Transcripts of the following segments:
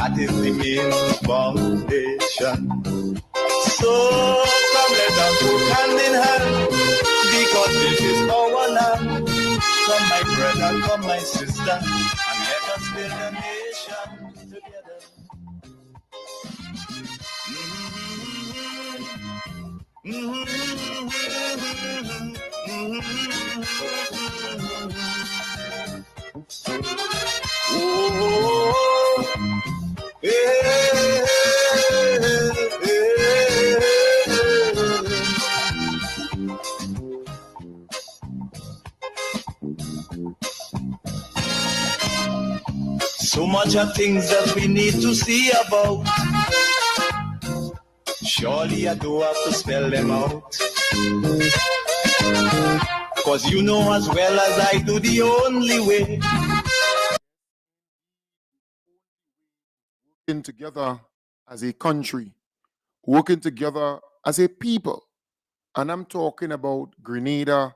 That is the main foundation. So come let us work hand in hand, because this is our land. Come my brother, come my sister, and let us build a nation together. So much of things that we need to see about. Surely I do have to spell them out. Cause you know as well as I do the only way. Working together as a country, working together as a people. And I'm talking about Grenada,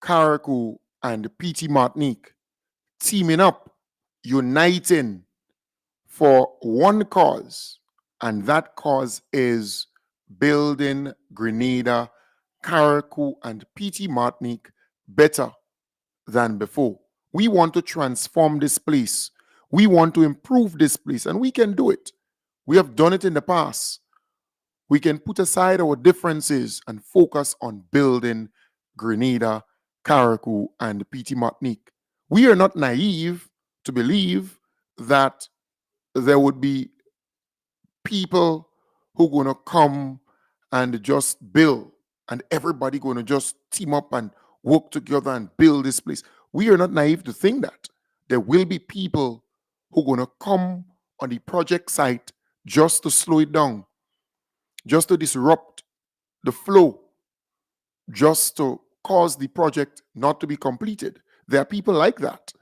Carriacou, and PT Martinique teaming up, uniting for one cause, and that cause is building Grenada, Carriacou, and PT Martinique better than before. We want to transform this place. We want to improve this place, and we can do it. We have done it in the past. We can put aside our differences and focus on building Grenada, Carriacou, and PT Martinique. We are not naive to believe that there would be people who are going to come and just build, and everybody going to just team up and work together and build this place. We are not naive to think that. There will be people who are going to come on the project site just to slow it down, just to disrupt the flow, just to cause the project not to be completed. There are people like that.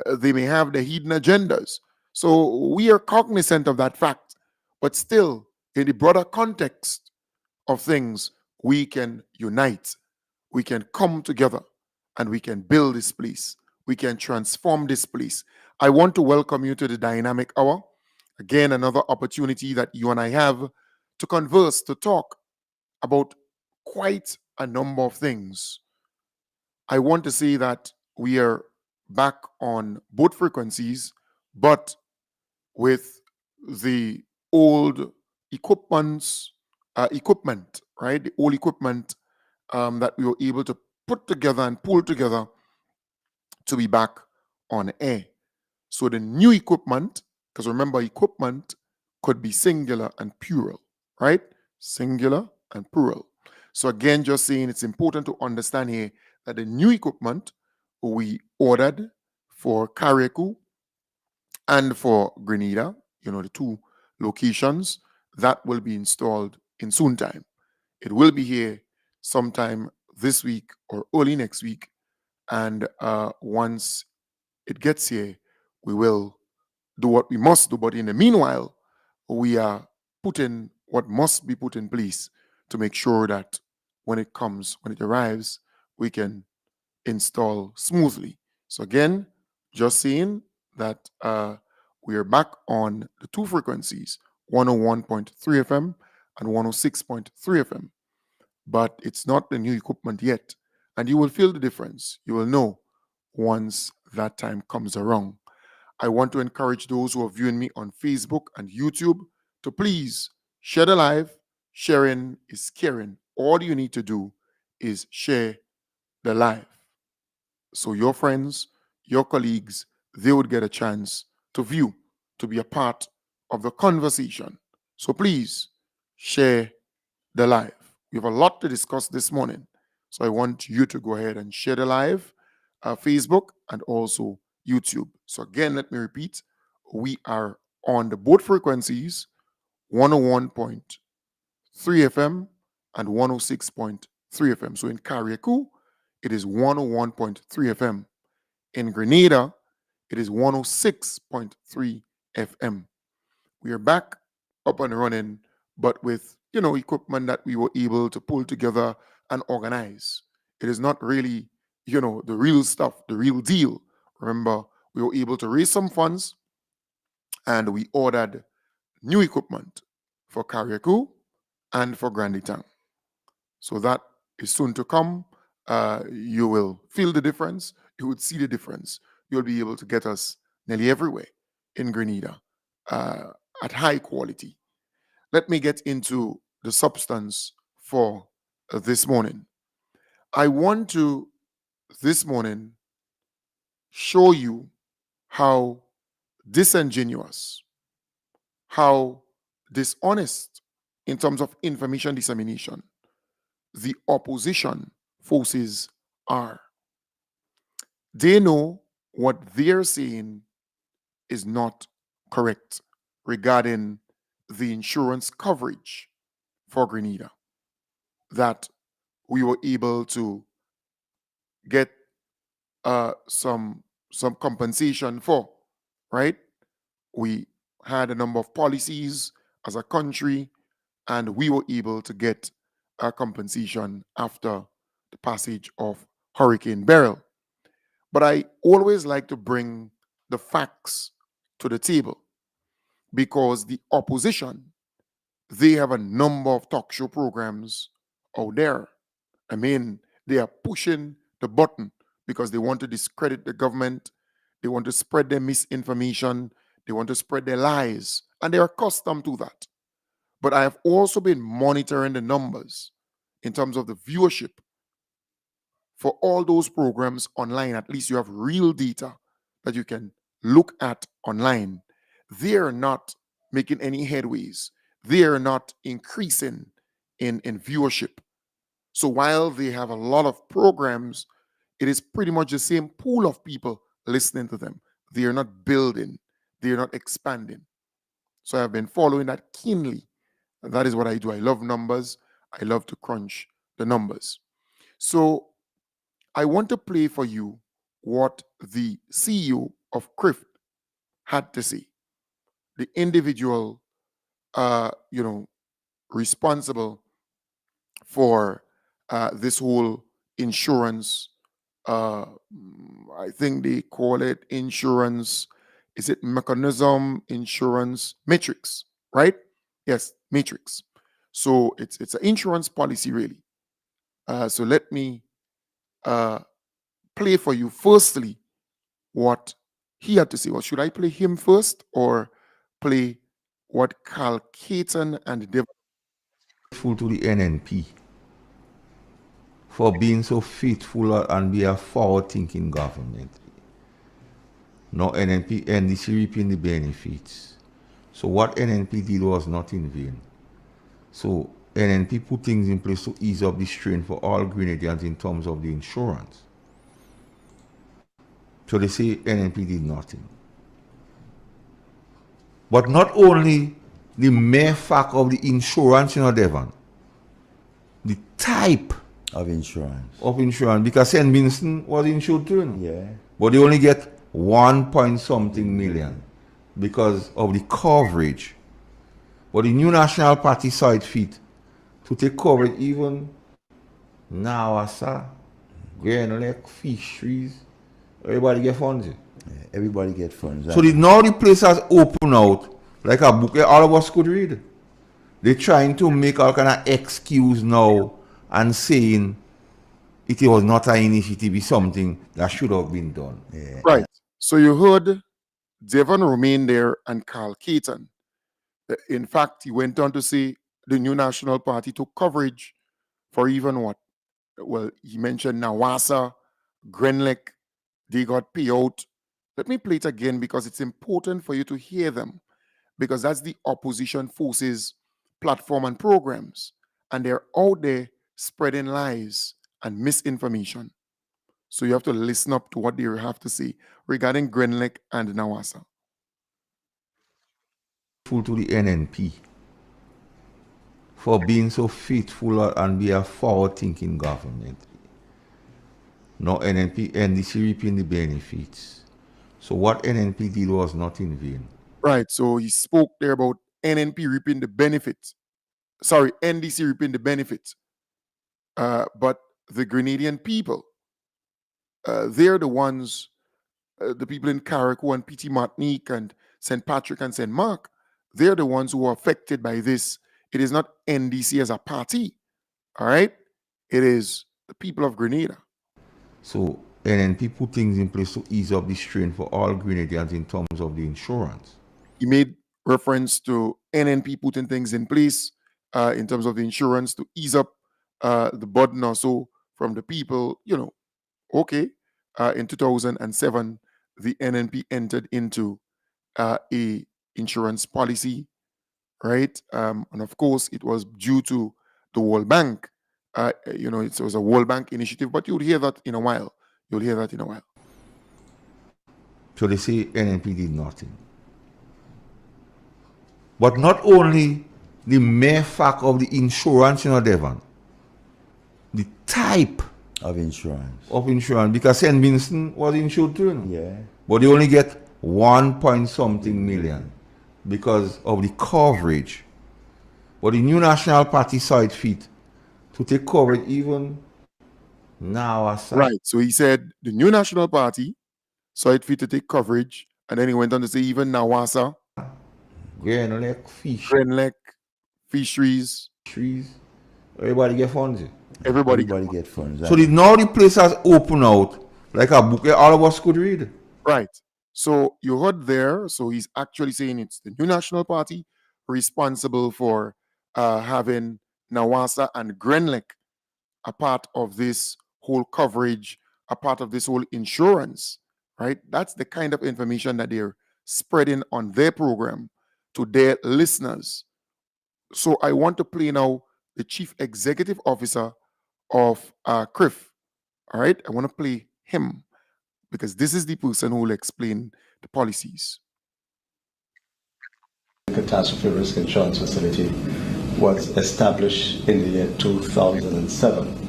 They may have their hidden agendas. So we are cognizant of that fact. But still, in the broader context of things, we can unite. We can come together and we can build this place. We can transform this place. I want to welcome you to the Dynamic Hour. Again, another opportunity that you and I have to converse, to talk about quite a number of things. I want to say that we are back on both frequencies, but with the old equipment, right? The old equipment that we were able to put together and pull together to be back on air. So the new equipment, because remember, equipment could be singular and plural, right? Singular and plural. So again, just saying it's important to understand here that the new equipment we ordered for Carriacou and for Grenada, the two locations, that will be installed in soon time. It will be here sometime this week or early next week. And once it gets here, we will do what we must do. But in the meanwhile, we are putting what must be put in place to make sure that when it arrives, we can install smoothly. So again, just saying that we are back on the two frequencies, 101.3 FM and 106.3 FM. But it's not the new equipment yet. And you will feel the difference. You will know once that time comes around. I want to encourage those who are viewing me on Facebook and YouTube to please share the live. Sharing is caring. All you need to do is share the live. So your friends, your colleagues, they would get a chance to view, to be a part of the conversation. So please share the live. We have a lot to discuss this morning. So I want you to go ahead and share the live, Facebook and also YouTube. So again, let me repeat, we are on the both frequencies, 101.3 FM and 106.3 FM. So in Carriacou, it is 101.3 FM. In Grenada, it is 106.3 FM. We are back up and running, but with, equipment that we were able to pull together and organize. It is not really, the real stuff, the real deal. Remember, we were able to raise some funds and we ordered new equipment for Carriacou and for Grande Tang. So that is soon to come. You will feel the difference. You would see the difference. You'll be able to get us nearly everywhere in Grenada at high quality. Let me get into the substance for this morning. I want to, this morning, show you how disingenuous, how dishonest in terms of information dissemination the opposition forces are. They know what they're saying is not correct regarding the insurance coverage for Grenada that we were able to get some compensation for, right? We had a number of policies as a country, and we were able to get a compensation after the passage of Hurricane Beryl. But I always like to bring the facts to the table because the opposition, they have a number of talk show programs out there. I mean, they are pushing the button because they want to discredit the government. They want to spread their misinformation. They want to spread their lies. And they're accustomed to that. But I have also been monitoring the numbers in terms of the viewership for all those programs online. At least you have real data that you can look at online. They're not making any headways. They're not increasing in viewership. So while they have a lot of programs, it is pretty much the same pool of people listening to them. They are not building, they are not expanding. So I've been following that keenly. And that is what I do. I love numbers. I love to crunch the numbers. So I want to play for you what the CEO of CRIF had to say. The individual, responsible for this whole insurance. I think they call it insurance. Is it mechanism insurance matrix? Right? Yes, matrix. So it's an insurance policy really. So let me play for you firstly what he had to say. Well, should I play him first or play what Carl Caton and Dev? Grateful to the NNP for being so faithful and be a forward-thinking government. Now NNP, NDC reaping the benefits. So what NNP did was not in vain. So NNP put things in place to ease up the strain for all Grenadians in terms of the insurance. So they say NNP did nothing. But not only the mere fact of the insurance, Devon, the type of insurance. Because St. Vincent was insured too. Yeah. But they only get 1 point something million because of the coverage. But the New National Party saw it fit to take coverage even Nawasa, Grand Lake, fisheries. Everybody get funds. Yeah, everybody get funds. So now the place has opened out like a book all of us could read. They're trying to make all kind of excuse now and saying it was not an initiative, it's something that should have been done. Yeah. Right. So you heard Devon Romain there and Carl Caton. In fact, he went on to say the New National Party took coverage for even what? Well, he mentioned Nawasa, Grenlek, they got payout. Let me play it again because it's important for you to hear them because that's the opposition forces platform and programs. And they're out there spreading lies and misinformation. So you have to listen up to what they have to say regarding Grenlek and Nawasa. To the NNP for being so faithful and be a forward-thinking government. Now NNP, NDC reaping the benefits. So what NNP did was not in vain. Right. So he spoke there about NNP reaping the benefits. Sorry, NDC reaping the benefits. But the Grenadian people, they're the ones, the people in Carriacou and Petite Martinique and St. Patrick and St. Mark, they're the ones who are affected by this. It is not NDC as a party, all right? It is the people of Grenada. So NNP put things in place to ease up the strain for all Grenadians in terms of the insurance. He made reference to NNP putting things in place in terms of the insurance to ease up the burden or so from the people. Okay. In 2007, the NNP entered into a insurance policy, right? And of course, it was due to the World Bank. It was a World Bank initiative, but you'll hear that in a while. So they say NNP did nothing. But not only the mere fact of the insurance, Devon, the type Of insurance. because St. Vincent was insured too. Yeah. But they only get 1 point something million because of the coverage. But the New National Party saw it fit to take coverage even now. Right. So he said the New National Party saw it fit to take coverage, and then he went on to say even Nawasa, Grenlec, Grenlec, fisheries, everybody get funds. everybody. Get funds. So now the place has opened out like a book all of us could read. Right. So you heard there. So he's actually saying it's the New National Party responsible for having Nawasa and Grenlec a part of this whole coverage, a part of this whole insurance, right? That's the kind of information that they're spreading on their program to their listeners. So I want to play now the Chief Executive Officer of CRIF. All right, I want to play him because this is the person who will explain the policies. Catastrophe Risk Insurance Facility was established in the year 2007.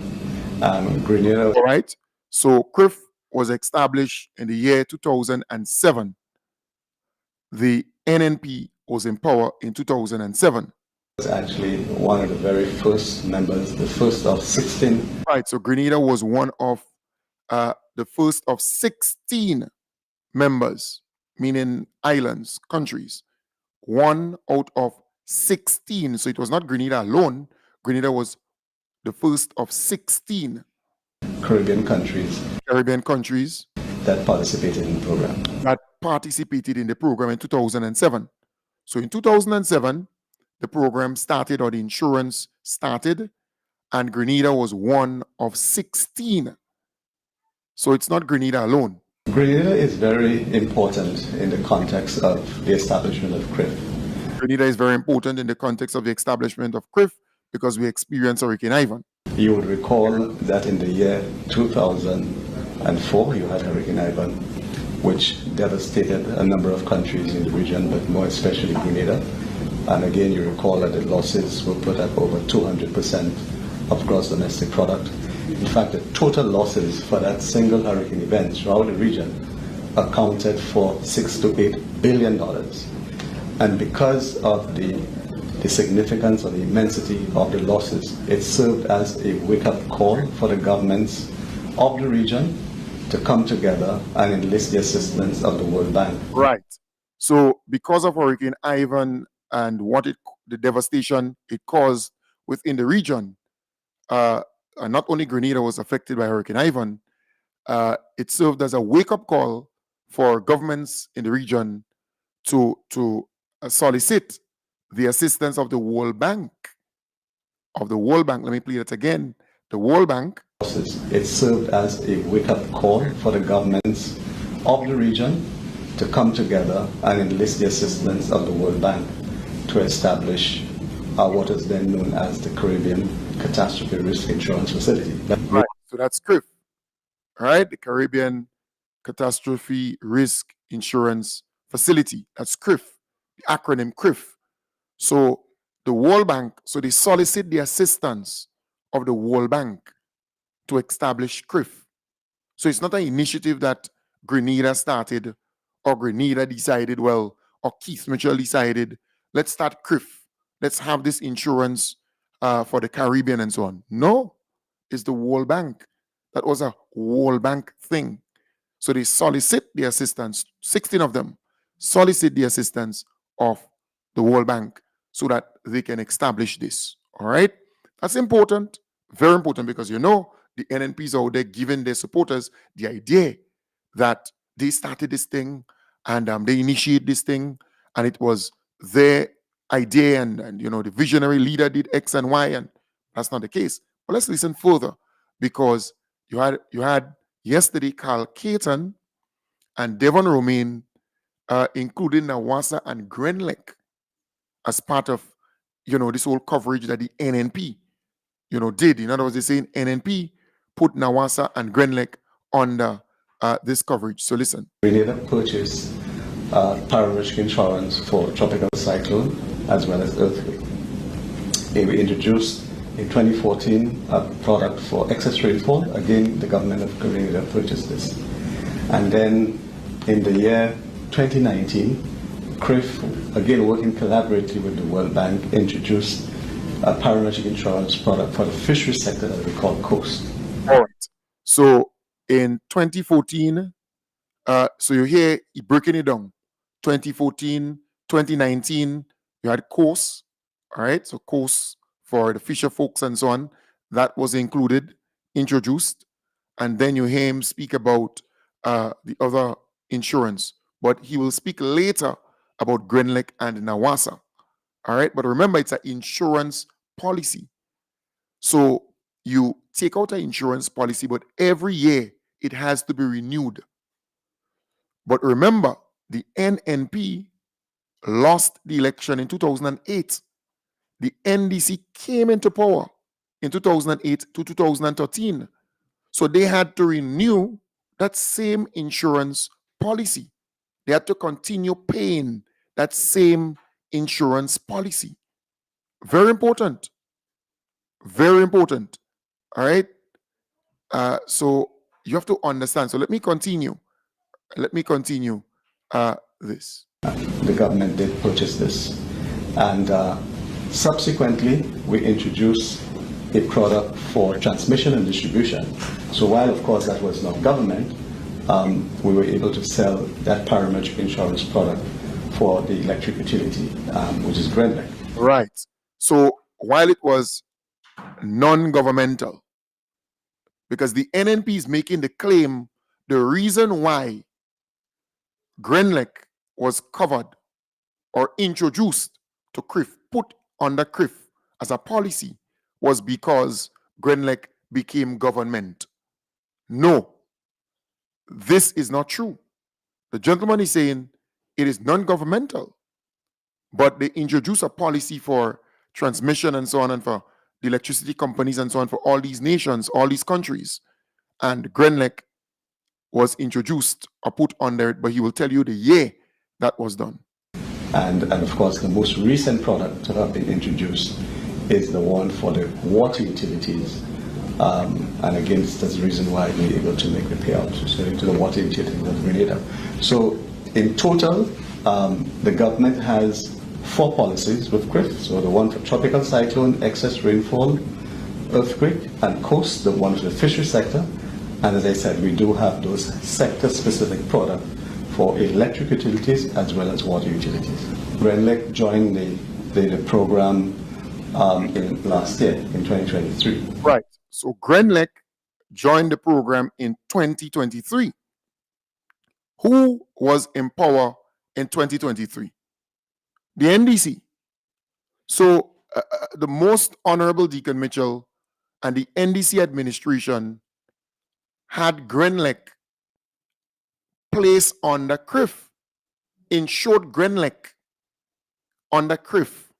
Grenada. All right, so CRIF was established in the year 2007. The NNP was in power in 2007. Was actually one of the very first members, the first of 16. Right, so Grenada was one of the first of 16 members, meaning islands, countries. One out of 16. So it was not Grenada alone. Grenada was the first of 16 Caribbean countries that participated in the program. In 2007. So in 2007, the program started, or the insurance started, and Grenada was one of 16. So it's not Grenada alone. Grenada is very important in the context of the establishment of CRIF. Grenada is very important in the context of the establishment of CRIF because we experienced Hurricane Ivan. You would recall that in the year 2004, you had Hurricane Ivan, which devastated a number of countries in the region, but more especially Grenada. And again, you recall that the losses were put at over 200% of gross domestic product. In fact, the total losses for that single hurricane event throughout the region accounted for $6 to $8 billion. And because of the significance or the immensity of the losses, it served as a wake-up call for the governments of the region to come together and enlist the assistance of the World Bank. Right. So because of Hurricane Ivan and the devastation it caused within the region, not only Grenada was affected by Hurricane Ivan, it served as a wake-up call for governments in the region to solicit the assistance of the World Bank. Let me play that again. The World Bank. It served as a wake-up call for the governments of the region to come together and enlist the assistance of the World Bank to establish what is then known as the Caribbean Catastrophe Risk Insurance Facility. Right. So that's CRIF. All right, the Caribbean Catastrophe Risk Insurance Facility. That's CRIF, the acronym CRIF. So the World Bank, so they solicit the assistance of the World Bank to establish CRIF. So it's not an initiative that Grenada started or Grenada decided, or Keith Mitchell decided, let's start CRIF. Let's have this insurance for the Caribbean and so on. No, it's the World Bank. That was a World Bank thing. So they solicit the assistance, 16 of them solicit the assistance of the World Bank so that they can establish this. All right? That's important, very important, because the NNPs out there giving their supporters the idea that they started this thing and they initiate this thing, and it was their idea, and the visionary leader did X and Y, and that's not the case. But let's listen further, because you had yesterday Carl Caton and Devon Romain, including Nawasa and Grenlec, as part of this whole coverage that the NNP did. In other words, they're saying NNP put Nawasa and Grenlec under this coverage. So listen. Grenada purchased paramedic insurance for tropical cyclone as well as earthquake. We introduced in 2014 a product for excess rainfall. Again, the government of Grenada purchased this. And then in the year 2019, CRIF, again working collaboratively with the World Bank, introduced a paramedic insurance product for the fishery sector that we call COAST. All right. So in 2014, so you hear breaking it down. 2014, 2019, you had COAST. All right. So COAST for the fisher folks and so on, that was included, introduced. And then you hear him speak about the other insurance. But he will speak later about Grenlec and Nawasa. All right. But remember, it's an insurance policy. So you take out an insurance policy, but every year it has to be renewed. But remember, the NNP lost the election in 2008. The NDC came into power in 2008 to 2013. So they had to renew that same insurance policy. They had to continue paying that same insurance policy. Very important. Very important. All right. So you have to understand. So let me continue. This. The government did purchase this. And subsequently, we introduced a product for transmission and distribution. So while, of course, that was not government, we were able to sell that parametric insurance product for the electric utility, which is Grenlec. Right. So while it was non-governmental, because the NNP is making the claim, the reason why Grenlec was covered or introduced to CRIF, put under CRIF as a policy, was because Grenlec became government. No, this is not true. The gentleman is saying it is non-governmental, but they introduce a policy for transmission and so on, and for the electricity companies and so on, for all these nations, all these countries. And Grenlec was introduced or put under it, but he will tell you the year that was done. And of course, the most recent product to have been introduced is the one for the water utilities. And again, that's the reason why we're able to make the payout to the water utilities of Grenada. So in total, the government has 4 policies with CRIF. So the one for tropical cyclone, excess rainfall, earthquake, and coast, the one for the fishery sector. And as I said, we do have those sector-specific products for electric utilities as well as water utilities. Grenlec joined the program in last year, in 2023. Right. So Grenlec joined the program in 2023. Who was in power in 2023? The NDC. So the Most Honorable Deacon Mitchell and the NDC administration had Grenlec placed under CRIF, insured Grenlec under CRIF.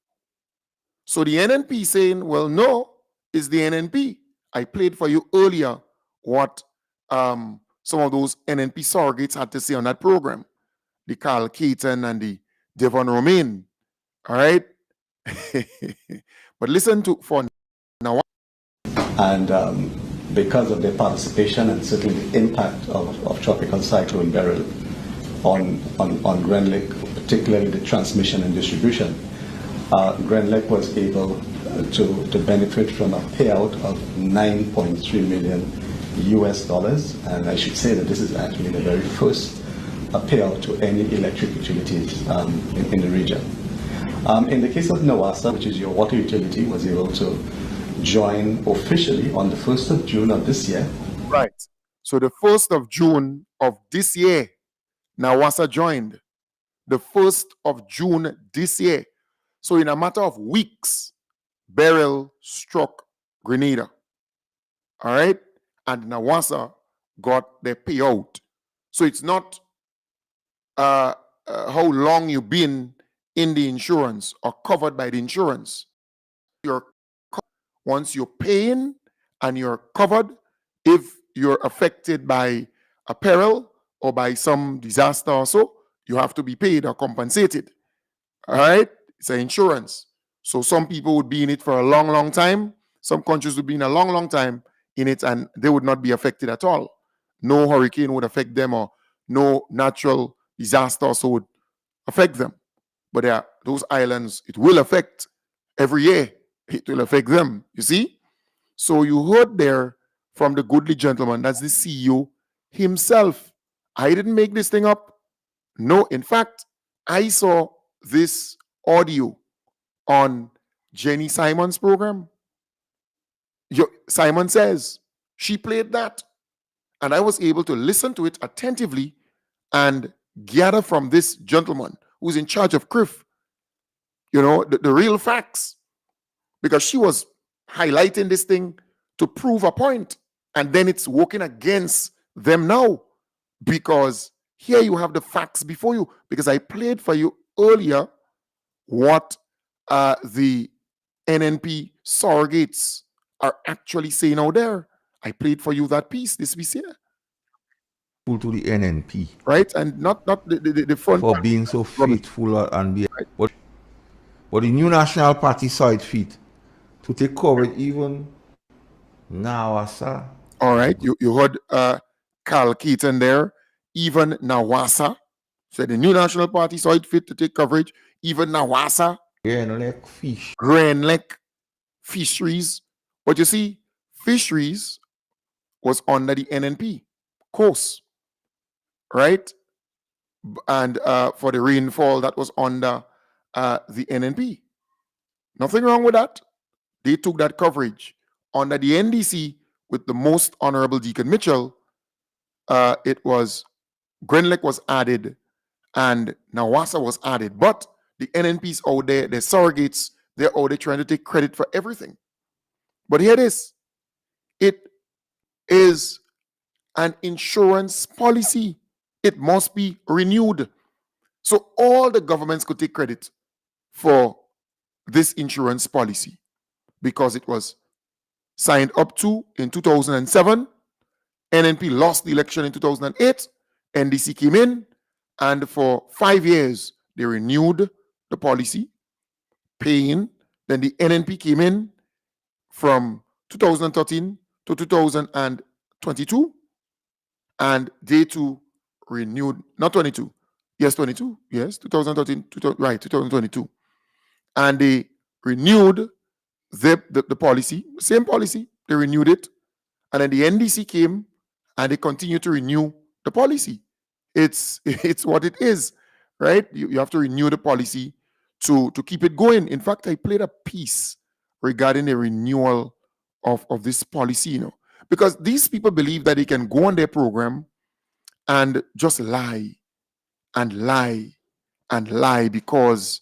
So the NNP saying, well, no, it's the NNP. I played for you earlier what some of those NNP surrogates had to say on that program. The Carl Caton and the Devon Romain. All right? But listen to for now. And because of their participation and certainly the impact of Tropical Cyclone Beryl on Grenlec, particularly the transmission and distribution, Grenlec was able to benefit from a payout of $9.3 million US, and I should say that this is actually the very first a payout to any electric utilities in the region. In the case of Nawasa, which is your water utility, was able to join officially on the 1st of June of this year. Right. So the 1st of June of this year, Nawasa joined. The 1st of June this year. So in a matter of weeks, Beryl struck Grenada. All right? And Nawasa got their payout. So it's not how long you've been in the insurance or covered by the insurance. Once you're paying and you're covered, if you're affected by a peril or by some disaster or so, you have to be paid or compensated. All right? It's an insurance. So some people would be in it for a long, long time. Some countries would be in a long, long time in it and they would not be affected at all. No hurricane would affect them or no natural disaster also would affect them. But there are those islands, it will affect every year. It will affect them, you see? So you heard there from the goodly gentleman, that's the CEO himself. I didn't make this thing up. No, in fact, I saw this audio on Jenny Simon's program. Simon says she played that. And I was able to listen to it attentively and gather from this gentleman who's in charge of CRIF, the real facts. Because she was highlighting this thing to prove a point. And then it's working against them now. Because here you have the facts before you. Because I played for you earlier what the NNP surrogates are actually saying out there. I played for you that piece, this piece here. To the NNP. Right? And not the front. For being so faithful and be. Right. But the New National Party saw it fit to take coverage even Nawasa. All right. You heard Carl Keaton there. Even Nawasa. So the New National Party saw it fit to take coverage. Even Nawasa. Grenlec Fish. Grenlec Fisheries. But you see, Fisheries was under the NNP course. Right? And for the rainfall, that was under the NNP. Nothing wrong with that. They took that coverage. Under the NDC, with the most Honorable Deacon Mitchell, it was Grenlec was added and Nawasa was added. But the NNPs out there, the surrogates, they're out there trying to take credit for everything. But here it is. It is an insurance policy. It must be renewed. So all the governments could take credit for this insurance policy because it was signed up to in 2007. NNP lost the election in 2008. NDC came in, and for 5 years, they renewed the policy, paying. Then the NNP came in from 2013 to 2022, and they too renewed, not 22, yes, 22, yes, 2013, 2022. And they renewed the policy, same policy, they renewed it. And then the NDC came and they continued to renew the policy. It's what it is, right? You have to renew the policy to keep it going. In fact, I played a piece regarding the renewal of this policy, because these people believe that they can go on their program and just lie and lie and lie because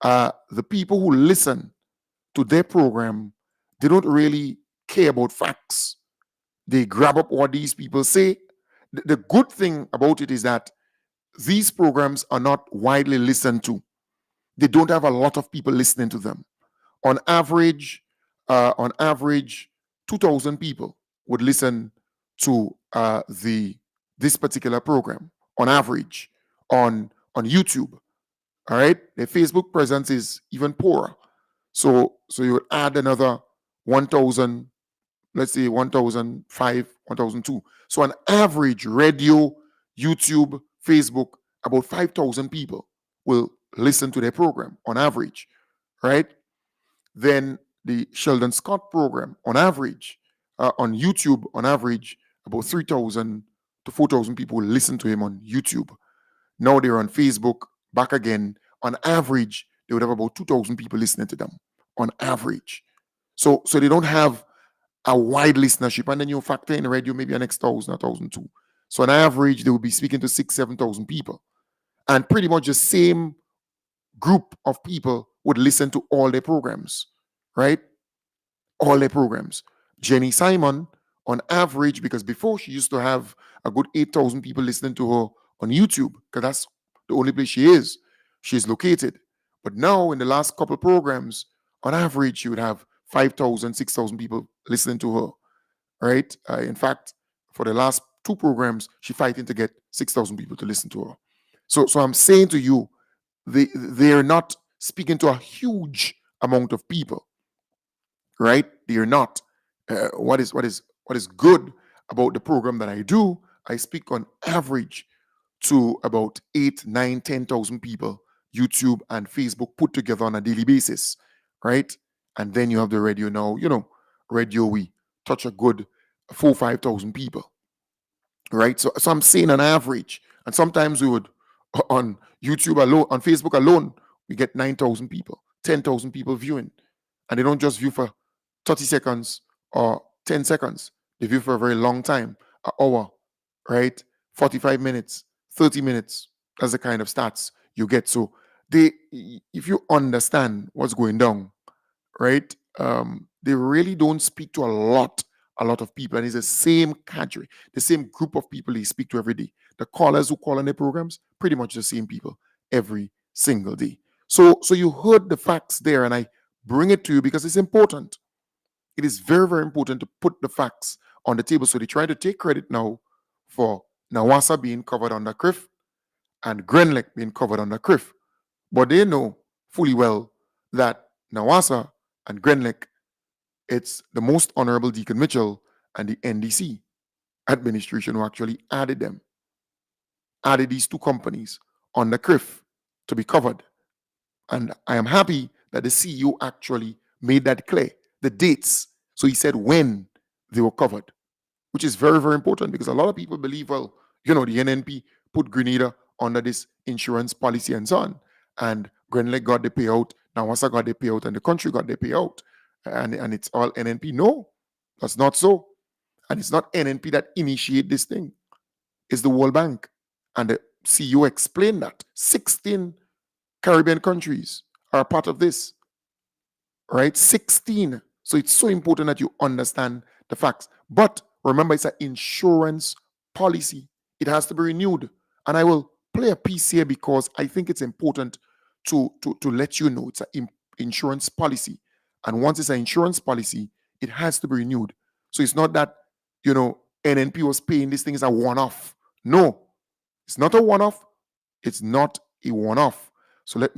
the people who listen to their program, they don't really care about facts. They grab up what these people say. The good thing about it is that these programs are not widely listened to. They don't have a lot of people listening to them. On average, 2,000 people would listen to this particular program on average on YouTube. All right, their Facebook presence is even poorer. So you would add another 1,000, let's say 1,005, 1,002. So on average, radio, YouTube, Facebook, about 5,000 people will listen to their program on average, right? Then the Sheldon Scott program, on average, on YouTube, on average, about 3,000 to 4,000 people will listen to him on YouTube. Now they're on Facebook, back again. On average, they would have about 2,000 people listening to them on average. So they don't have a wide listenership. And then you factor in radio, maybe an next 1,000, 1,002. So on average, they will be speaking to 6,000, 7,000 people. And pretty much the same group of people would listen to all their programs, right? All their programs. Jenny Simon, on average, because before she used to have a good 8,000 people listening to her on YouTube, because that's the only place she's located. But now, in the last couple programs, on average, she would have 5,000, 6,000 people listening to her, right? In fact, for the last 2 programs, she's fighting to get 6,000 people to listen to her. So I'm saying to you, they're not speaking to a huge amount of people, right? They're not. What is good about the program that I do? I speak on average to about 8, 9, 10,000 people, YouTube and Facebook put together on a daily basis, right? And then you have the radio now. Radio, we touch a good 4, 5,000 people, right? So I'm saying on average, and sometimes we would on YouTube alone, on Facebook alone, we get 9,000 people, 10,000 people viewing, and they don't just view for 30 seconds or 10 seconds. They view for a very long time, an hour, right? 45 minutes, 30 minutes. That's the kind of stats you get. So if you understand what's going down, right? They really don't speak to a lot of people, and it's the same cadre, the same group of people they speak to every day. The callers who call on their programs, pretty much the same people every single day. So you heard the facts there, and I bring it to you because it's important. It is very, very important to put the facts on the table. So they try to take credit now for Nawasa being covered under CRIF and Grenlec being covered under CRIF. But they know fully well that Nawasa and Grenlec, it's the most Honorable Deacon Mitchell and the NDC administration who actually added these 2 companies on the CRIF to be covered. And I am happy that the CEO actually made that clear, the dates. So he said when they were covered, which is very, very important, because a lot of people believe, well, the NNP put Grenada under this insurance policy and so on. And Grenlec got the payout, Nawasa got the payout, and the country got the payout. And it's all NNP. No, that's not so. And it's not NNP that initiate this thing. It's the World Bank. And the CEO explained that 16 Caribbean countries are part of this, right? 16. So it's so important that you understand the facts. But remember, it's an insurance policy. It has to be renewed. And I will play a piece here because I think it's important to let you know it's an insurance policy. And once it's an insurance policy, it has to be renewed. So it's not that, NNP was paying this thing as a one-off. No, it's not a one-off. It's not a one-off. So the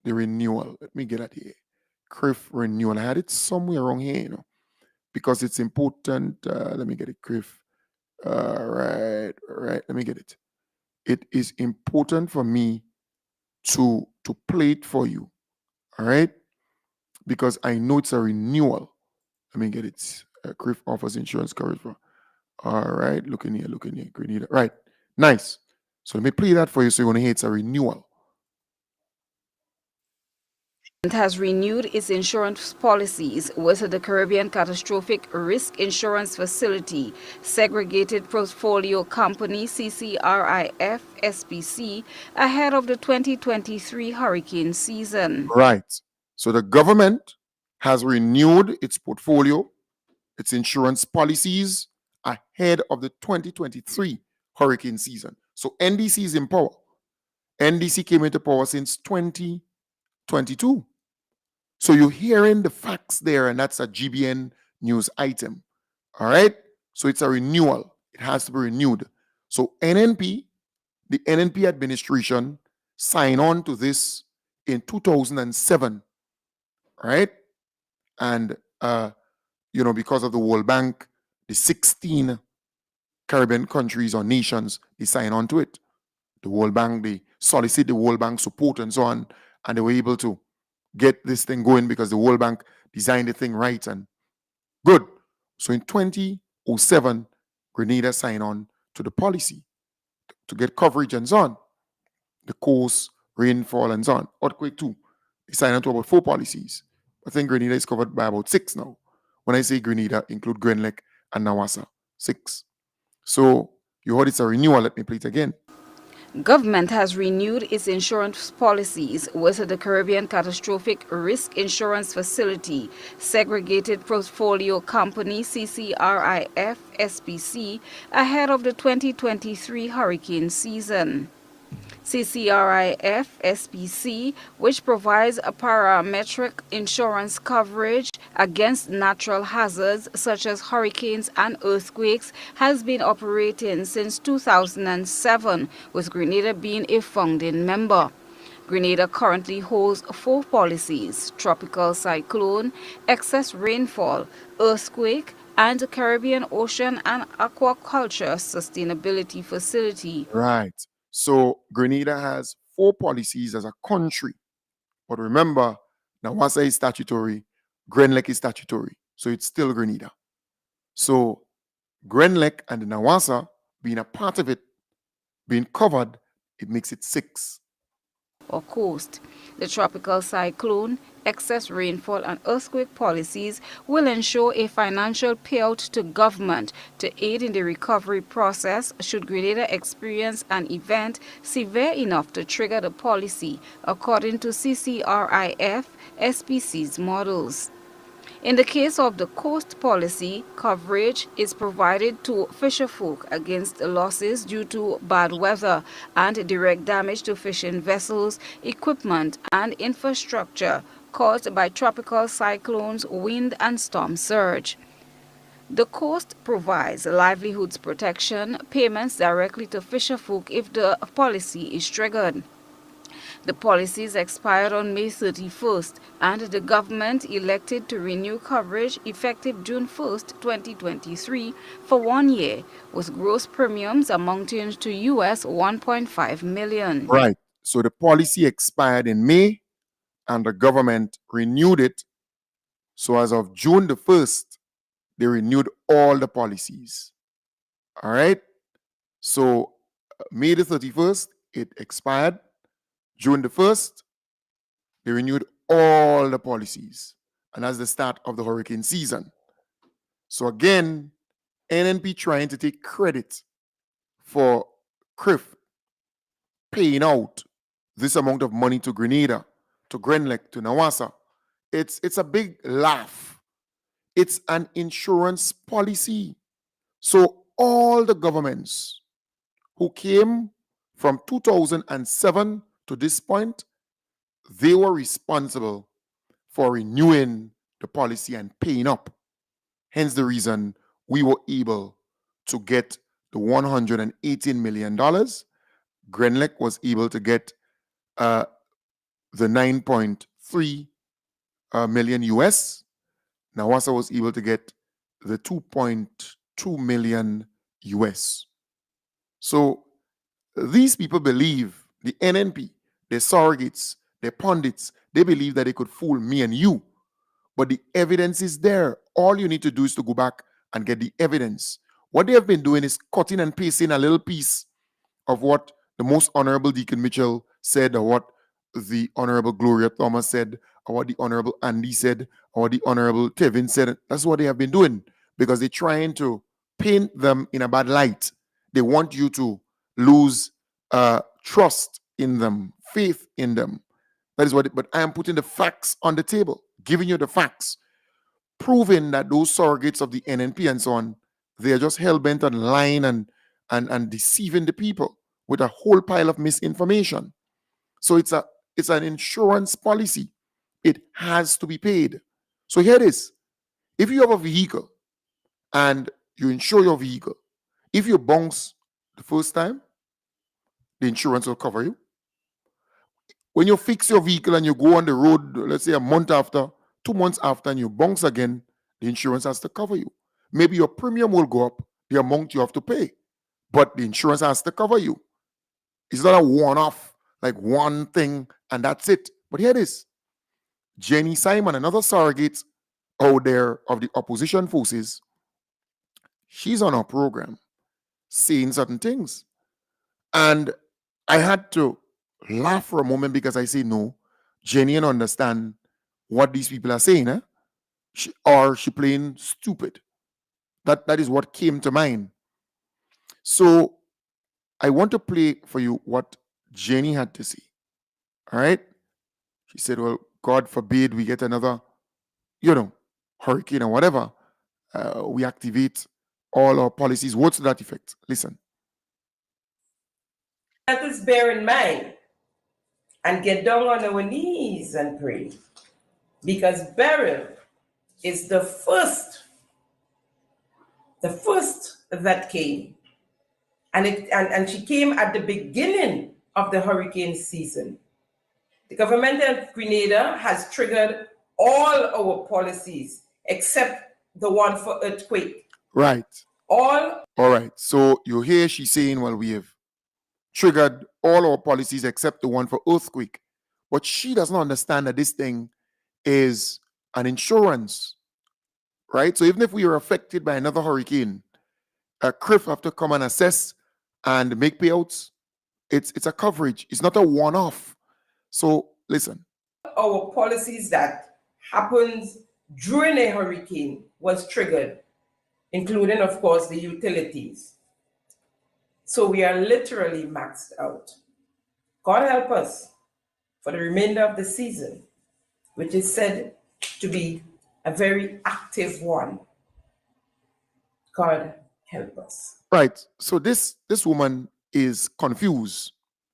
renewal, let me get it here. CRIF renewal. I had it somewhere around here, because it's important. Let me get it, CRIF. Right. Let me get it. It is important for me to play it for you. All right. Because I know it's a renewal. Let me get it. CRIF offers insurance coverage for. All right. Looking here. Grenada. Right. Nice. So let me play that for you so you're going to hear it's a renewal. It has renewed its insurance policies with the Caribbean Catastrophic Risk Insurance Facility Segregated Portfolio Company CCRIF SPC ahead of the 2023 hurricane season. Right. So the government has renewed its portfolio, its insurance policies ahead of the 2023 hurricane season. So NDC is in power. NDC came into power since 2022. So you're hearing the facts there, and that's a GBN news item. All right? So it's a renewal. It has to be renewed. So the NNP administration signed on to this in 2007. Right? And, because of the World Bank, the 16 Caribbean countries or nations, they signed on to it. The World Bank, they solicit the World Bank support and so on, and they were able to get this thing going because the World Bank designed the thing right and good. So in 2007, Grenada signed on to the policy to get coverage and so on. the coast, rainfall, and so on. Earthquake too. They signed on to about 4 policies. I think Grenada is covered by about 6 now. When I say Grenada, include Grand Lake and Nawassa. 6. So you heard it's a renewal. Let me play it again. Government has renewed its insurance policies with the Caribbean Catastrophic Risk Insurance Facility Segregated Portfolio Company CCRIF SPC ahead of the 2023 hurricane season. CCRIF SPC, which provides a parametric insurance coverage against natural hazards such as hurricanes and earthquakes, has been operating since 2007, with Grenada being a founding member. Grenada currently holds 4 policies: tropical cyclone, excess rainfall, earthquake, and Caribbean Ocean and Aquaculture Sustainability Facility. Right. So Grenada has 4 policies as a country. But remember, Nawassa is statutory, Grand Lake is statutory. So it's still Grenada. So Grand Lake and Nawassa being a part of it, being covered, it makes it 6. Or coast. The tropical cyclone, excess rainfall, and earthquake policies will ensure a financial payout to government to aid in the recovery process should Grenada experience an event severe enough to trigger the policy, according to CCRIF SPC's models. In the case of the coast policy, coverage is provided to fisherfolk against losses due to bad weather and direct damage to fishing vessels, equipment, and infrastructure caused by tropical cyclones, wind, and storm surge. The coast provides livelihoods protection, payments directly to fisherfolk if the policy is triggered. The policies expired on May 31st, and the government elected to renew coverage effective June 1st, 2023 for 1 year, with gross premiums amounting to US $1.5 million. Right. So the policy expired in May and the government renewed it. So as of June the 1st, they renewed all the policies. All right. So May the 31st, it expired. June the 1st, they renewed all the policies. And that's the start of the hurricane season. So again, NNP trying to take credit for CRIF paying out this amount of money to Grenada, to Grand Lake, to Nawassa. It's a big laugh. It's an insurance policy. So all the governments who came from 2007 to this point, they were responsible for renewing the policy and paying up. Hence the reason we were able to get the $118 million. Grand Lake was able to get the 9.3 million US. Nawassa was able to get the 2.2 million US. So these people believe, the NNP, their surrogates, their pundits, they believe that they could fool me and you. But the evidence is there. All you need to do is to go back and get the evidence. What they have been doing is cutting and pasting a little piece of what the Most Honorable Deacon Mitchell said, or what the Honorable Gloria Thomas said, or what the Honorable Andy said, or what the Honorable Tevin said. That's what they have been doing, because they're trying to paint them in a bad light. They want you to lose trust in them, faith in them. That is what but I am putting the facts on the table, giving you the facts, proving that those surrogates of the NNP and so on, they are just hell-bent on lying and deceiving the people with a whole pile of misinformation. So it's an insurance policy. It has to be paid. So here it is. If you have a vehicle and you insure your vehicle, if you bounce the first time, the insurance will cover you. When you fix your vehicle and you go on the road, let's say a month after, 2 months after, and you bounce again, the insurance has to cover you. Maybe your premium will go up, the amount you have to pay, but the insurance has to cover you. It's not a one-off, like one thing, and that's it. But here it is. Jenny Simon, another surrogate out there of the opposition forces, she's on our program saying certain things. And I had to laugh for a moment because I say, no, Jenny and understand what these people are saying, eh? She playing stupid. That is what came to mind. So I want to play for you what Jenny had to say. All right. She said, well, God forbid we get another, hurricane or whatever. We activate all our policies. What's that effect? Listen. Let us bear in mind and get down on our knees and pray. Because Beryl is the first that came. And she came at the beginning of the hurricane season. The government of Grenada has triggered all our policies except the one for earthquake. Right. All right. So you hear she's saying, well, we have triggered all our policies except the one for earthquake. But she doesn't understand that this thing is an insurance, right? So even if we are affected by another hurricane, CRIF have to come and assess and make payouts. It's a coverage. It's not a one-off. So listen. Our policies that happens during a hurricane was triggered, including, of course, the utilities. So we are literally maxed out. God help us for the remainder of the season, which is said to be a very active one. God help us. Right. So this woman is confused.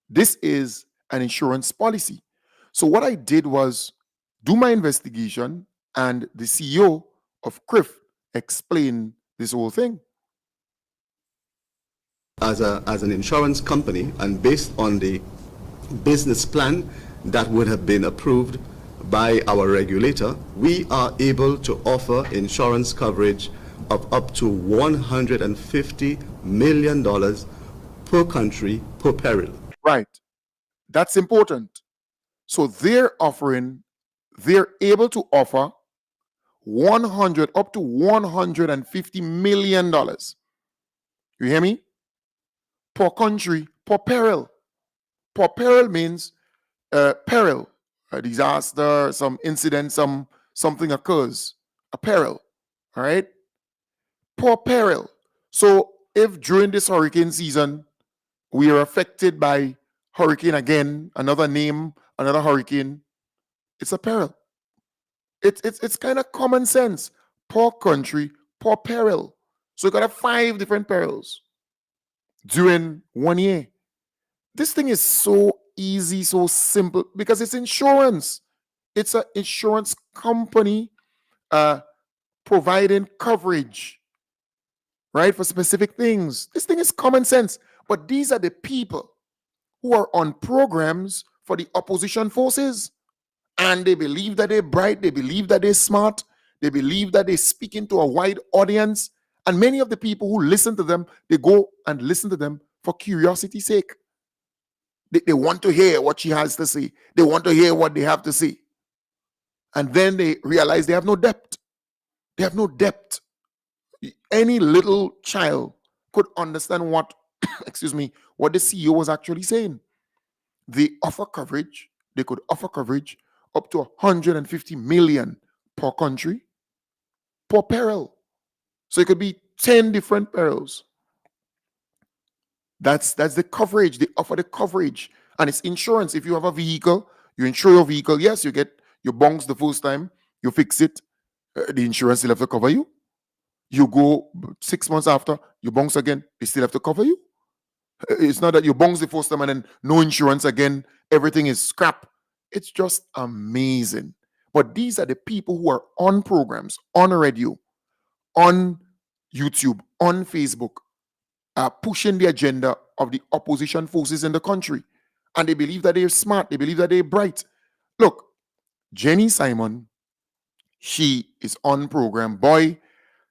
This is an insurance policy. So what I did was do my investigation, and the CEO of CRIF explained this whole thing. As an insurance company, and based on the business plan that would have been approved by our regulator, we are able to offer insurance coverage of up to $150 million per country per peril. Right. That's important. So they're able to offer up to $150 million. You hear me? Per country, per peril. Per peril means peril, a disaster, some incident, something occurs, a peril. All right? Per peril. So if during this hurricane season we are affected by hurricane again, another name, another hurricane, it's a peril. It's kind of common sense. Per country, per peril. So you got 5 different perils during 1 year. This thing is so easy, so simple, because it's insurance. It's an insurance company providing coverage, right, for specific things. This thing is common sense. But these are the people who are on programs for the opposition forces, and they believe that they're bright, they believe that they're smart, they believe that they're speaking to a wide audience. And many of the people who listen to them, they go and listen to them for curiosity's sake. They want to hear what she has to say. They want to hear what they have to say. And then they realize they have no depth. They have no depth. Any little child could understand what, what the CEO was actually saying. They offer coverage. They could offer coverage up to 150 million per country, per peril. So it could be 10 different perils. That's the coverage. They offer the coverage. And it's insurance. If you have a vehicle, you insure your vehicle. Yes, you get your bonks the first time. You fix it. The insurance still have to cover you. You go 6 months after, you bonks again. They still have to cover you. It's not that you bonks the first time and then no insurance again. Everything is scrap. It's just amazing. But these are the people who are on programs, on radio, on YouTube, on Facebook, pushing the agenda of the opposition forces in the country. And they believe that they're smart. They believe that they're bright. Look, Jenny Simon, she is on program. Boy,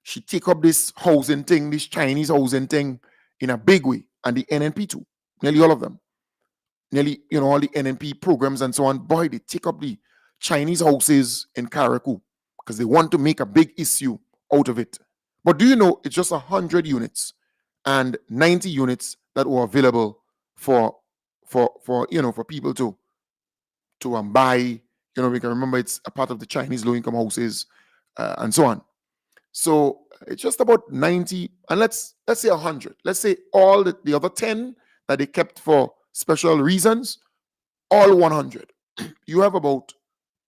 she take up this housing thing, this Chinese housing thing in a big way. And the NNP too. Nearly all of them. Nearly, all the NNP programs and so on. Boy, they take up the Chinese houses in Carriacou because they want to make a big issue out of it. But do you know it's just 100 units and 90 units that were available for for people to buy. We can remember it's a part of the Chinese low-income houses and so on. So it's just about 90, and let's say 100. Let's say all the other 10 that they kept for special reasons, all 100. You have about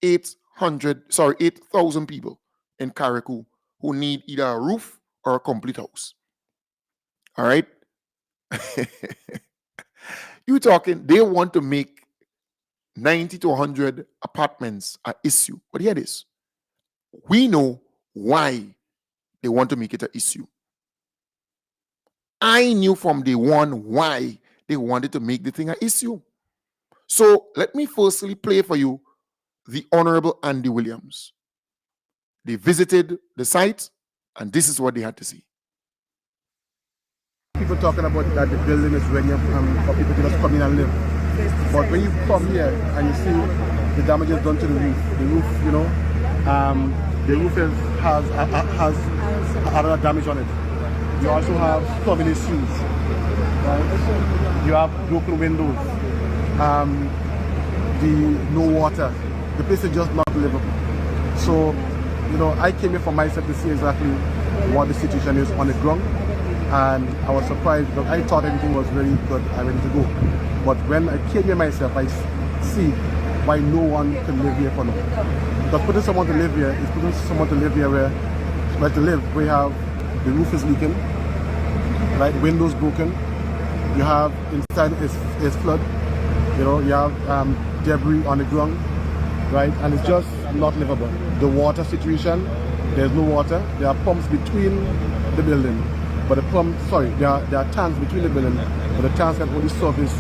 8,000 people in Carriacou who need either a roof or a complete house. All right? You talking, they want to make 90 to 100 apartments an issue. But here it is. We know why they want to make it an issue. I knew from day one why they wanted to make the thing an issue. So let me firstly play for you the Honorable Andy Williams. They visited the site, and this is what they had to say. People talking about that the building is ready for people to just come in and live. But when you come here and you see the damages done to the roof, the roof has other damage on it. You also have plumbing issues. Right? You have broken windows. No water. The place is just not livable. So, I came here for myself to see exactly what the situation is on the ground. And I was surprised because I thought everything was very good and ready to go. But when I came here myself, I see why no one can live here for now. Because putting someone to live here is putting someone to live here where to live. We have the roof is leaking, right? Windows broken. You have inside is flood. You have debris on the ground, right? And it's just not livable. The water situation, there's no water. There are pumps between the building. But there are tanks between the building, but the tanks can only service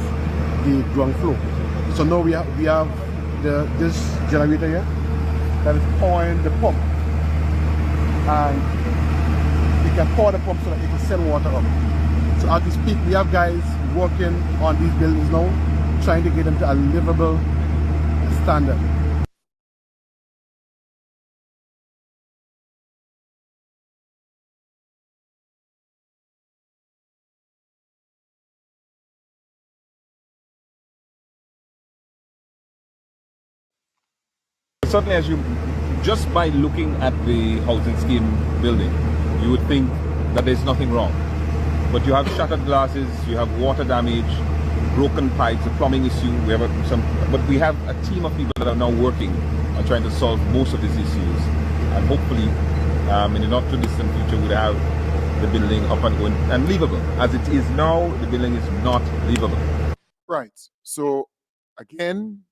the ground floor. So now we have this generator here that is powering the pump, and it can power the pump so that it can send water up. So as we speak, we have guys working on these buildings now, trying to get them to a livable standard. Certainly, just by looking at the housing scheme building, you would think that there's nothing wrong. But you have shattered glasses, you have water damage, broken pipes, a plumbing issue. But we have a team of people that are now working on trying to solve most of these issues, and hopefully, in the not too distant future, we'll have the building up and going and livable. As it is now, the building is not livable. Right. So again,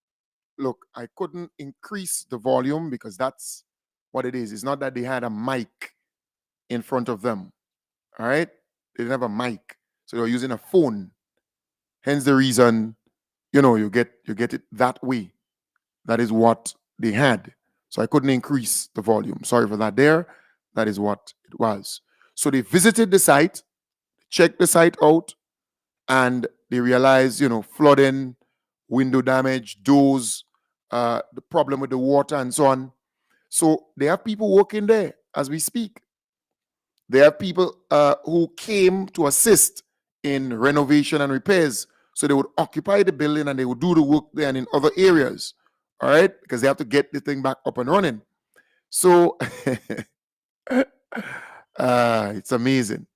look, I couldn't increase the volume because that's what it is. It's not that they had a mic in front of them. All right? They didn't have a mic. So they were using a phone. Hence the reason, you get it that way. That is what they had. So I couldn't increase the volume. Sorry for that there. That is what it was. So they visited the site, checked the site out, and they realized, flooding, window damage, doors, the problem with the water and so on. So they have people working there as we speak. They have people who came to assist in renovation and repairs. So they would occupy the building and they would do the work there and in other areas. All right? Because they have to get the thing back up and running. So it's amazing.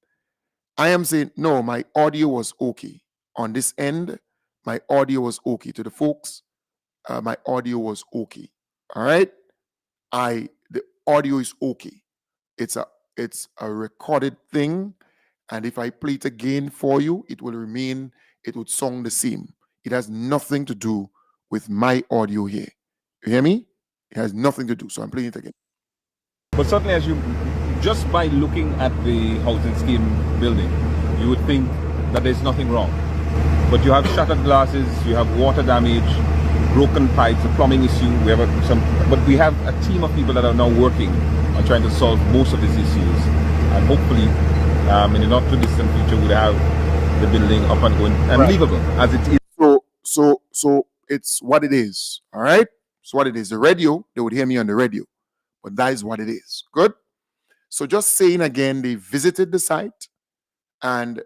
I am saying, no, my audio was okay. On this end, my audio was okay. To the folks, my audio was okay. All right? The audio is okay. It's a recorded thing. And if I play it again for you, it would sound the same. It has nothing to do with my audio here. You hear me? It has nothing to do. So I'm playing it again. But certainly, just by looking at the housing scheme building, you would think that there's nothing wrong. But you have shattered glasses, you have water damage, broken pipes, a plumbing issue. But we have a team of people that are now working on trying to solve most of these issues, and hopefully, in the not too distant future, we'll have the building up and going and livable as it is. So it's what it is. All right. It's what it is. The radio, they would hear me on the radio, but that is what it is. Good. So just saying again, they visited the site and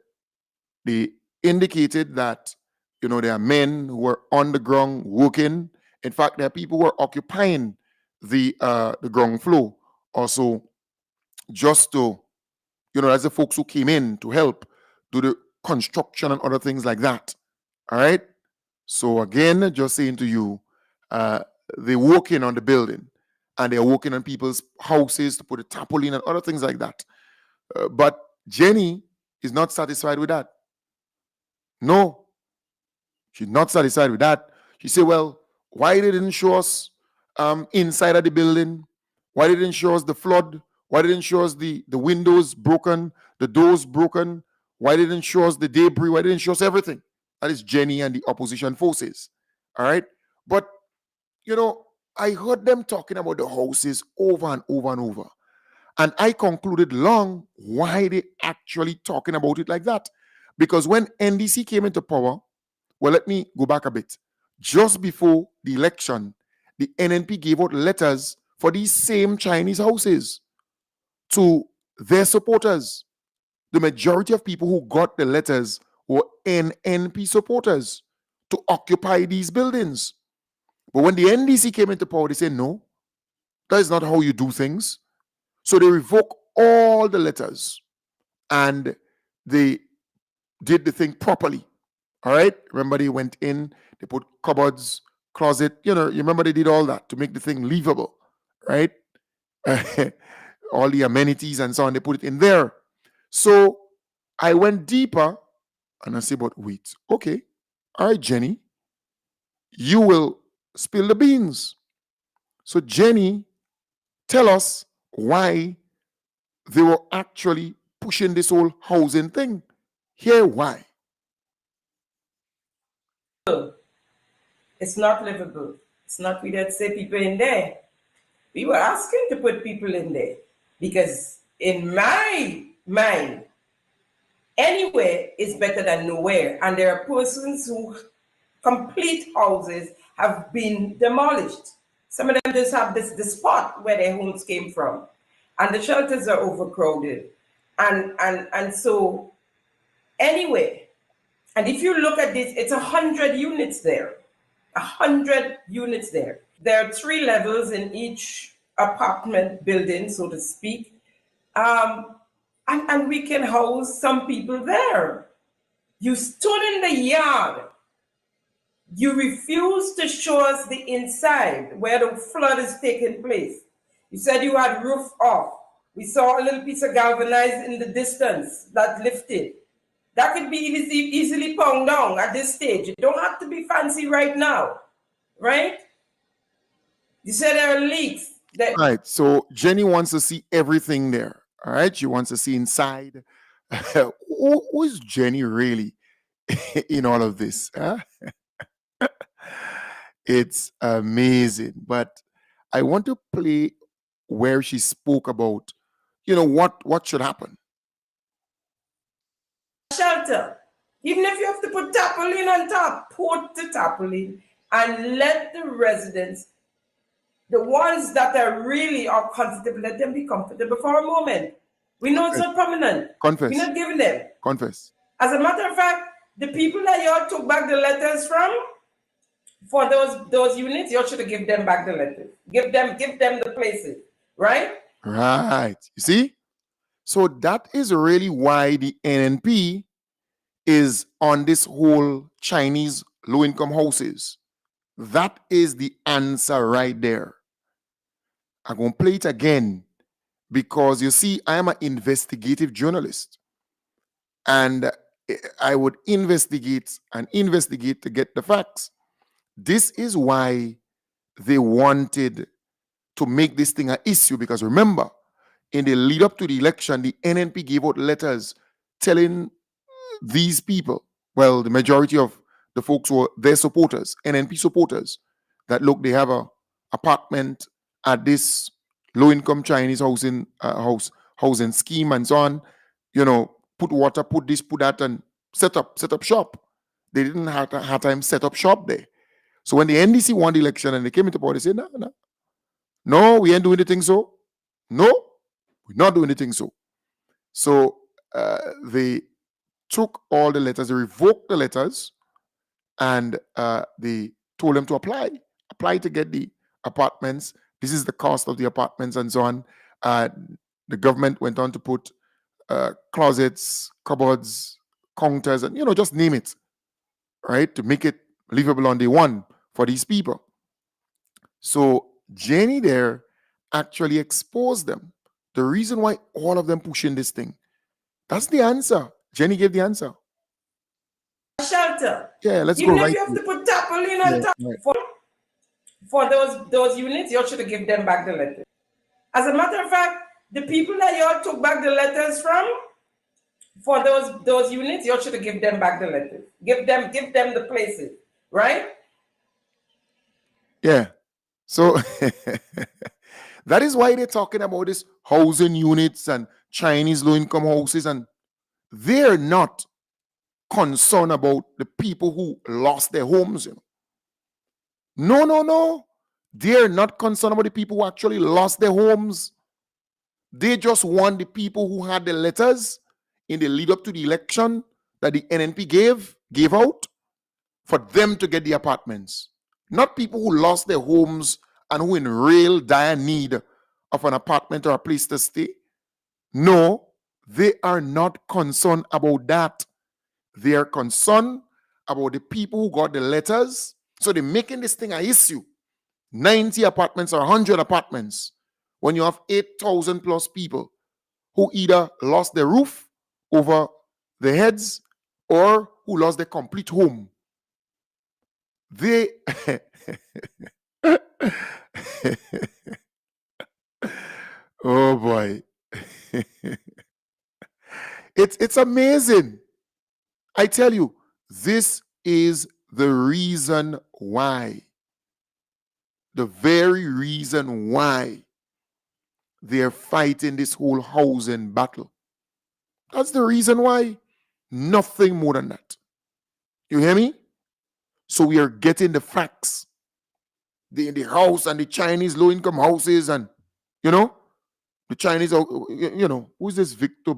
they indicated that You know, there are men who are on the ground working. In fact, there are people who are occupying the ground floor also, just to, you know, as the folks who came in to help do the construction and other things like that. All right. So again, just saying to you, they're working on the building and they're working on people's houses to put a tarpaulin and other things like that. But Jenny is not satisfied with that. No, she's not satisfied with that. She said, well, why they didn't show us inside of the building? Why they didn't show us the flood? Why they didn't show us the windows broken, the doors broken? Why they didn't show us the debris? Why they didn't show us everything? That is Jenny and the opposition forces. All right. But, you know, I heard them talking about the houses over and over and over. And I concluded long why they actually talking about it like that. Because when NDC came into power, well, let me go back a bit. Just before the election, the NNP gave out letters for these same Chinese houses to their supporters. The majority of people who got the letters were NNP supporters to occupy these buildings. But when the NDC came into power, they said, no, that is not how you do things. So they revoked all the letters and they did the thing properly. All right. Remember, they went in, they put cupboards, closet, you know, you remember they did all that to make the thing livable, right? All the amenities and so on, they put it in there. So I went deeper and I said, but wait, okay. All right, Jenny, you will spill the beans. So Jenny, tell us why they were actually pushing this whole housing thing. Here, why? It's not livable. It's not we that say people in there. We were asking to put people in there because in my mind, anywhere is better than nowhere. And there are persons who complete houses have been demolished. Some of them just have the spot where their homes came from. And the shelters are overcrowded. And so anyway, and if you look at this, it's 100 units there. 100 units there. There are 3 levels in each apartment building, so to speak. And we can house some people there. You stood in the yard. You refused to show us the inside where the flood is taking place. You said you had roof off. We saw a little piece of galvanized in the distance that lifted. That could be easily pound down at this stage. It don't have to be fancy right now, right? You said there are leaks. All right, so Jenny wants to see everything there. All right, she wants to see inside. Who is Jenny really in all of this? Huh? It's amazing. But I want to play where she spoke about, you know, what should happen. Shelter. Even if you have to put tarpaulin on top, put the tarpaulin and let the residents, the ones that really are comfortable, let them be comfortable for a moment. We know it's not permanent. Confess. We're not giving them. Confess. As a matter of fact, the people that y'all took back the letters from, for those units, y'all should have given them back the letters. Give them the places, right? Right. You see? So that is really why the NNP is on this whole Chinese low-income houses. That is the answer right there. I'm going to play it again because, you see, I am an investigative journalist. And I would investigate to get the facts. This is why they wanted to make this thing an issue, because remember, in the lead up to the election, the NNP gave out letters telling these people, well, the majority of the folks were their supporters, NNP supporters, that look, they have a apartment at this low-income Chinese housing scheme and so on. You know, put water, put this, put that, and set up shop. They didn't have time set up shop there. So when the NDC won the election and they came into power, they said, no, we ain't doing anything so. No, we're not doing anything so. So they took all the letters, they revoked the letters, and they told them to apply to get the apartments. This is the cost of the apartments and so on. The government went on to put closets, cupboards, counters, and just name it, right, to make it livable on day one for these people. So Jenny there actually exposed them. The reason why all of them pushing this thing. That's the answer. Jenny gave the answer. Shelter. Yeah, let's Even go if right. you have to put tarpaulin on top right. for those units, you should give them back the letter. As a matter of fact, the people that y'all took back the letters from, for those units, you should give them back the letters. Give them the places, right? Yeah. So that is why they're talking about this housing units and Chinese low-income houses, and they're not concerned about the people who lost their homes. No. They're not concerned about the people who actually lost their homes. They just want the people who had the letters in the lead up to the election that the NNP gave out for them to get the apartments. Not people who lost their homes and who in real dire need of an apartment or a place to stay. No, they are not concerned about that. They are concerned about the people who got the letters. So they're making this thing an issue. 90 apartments or 100 apartments when you have 8,000 plus people who either lost their roof over their heads or who lost their complete home. They oh boy. It's amazing. I tell you, this is the reason why. The very reason why they're fighting this whole housing battle. That's the reason why. Nothing more than that. You hear me? So we are getting the facts. The house and the Chinese low-income houses and, the Chinese, who's this Victor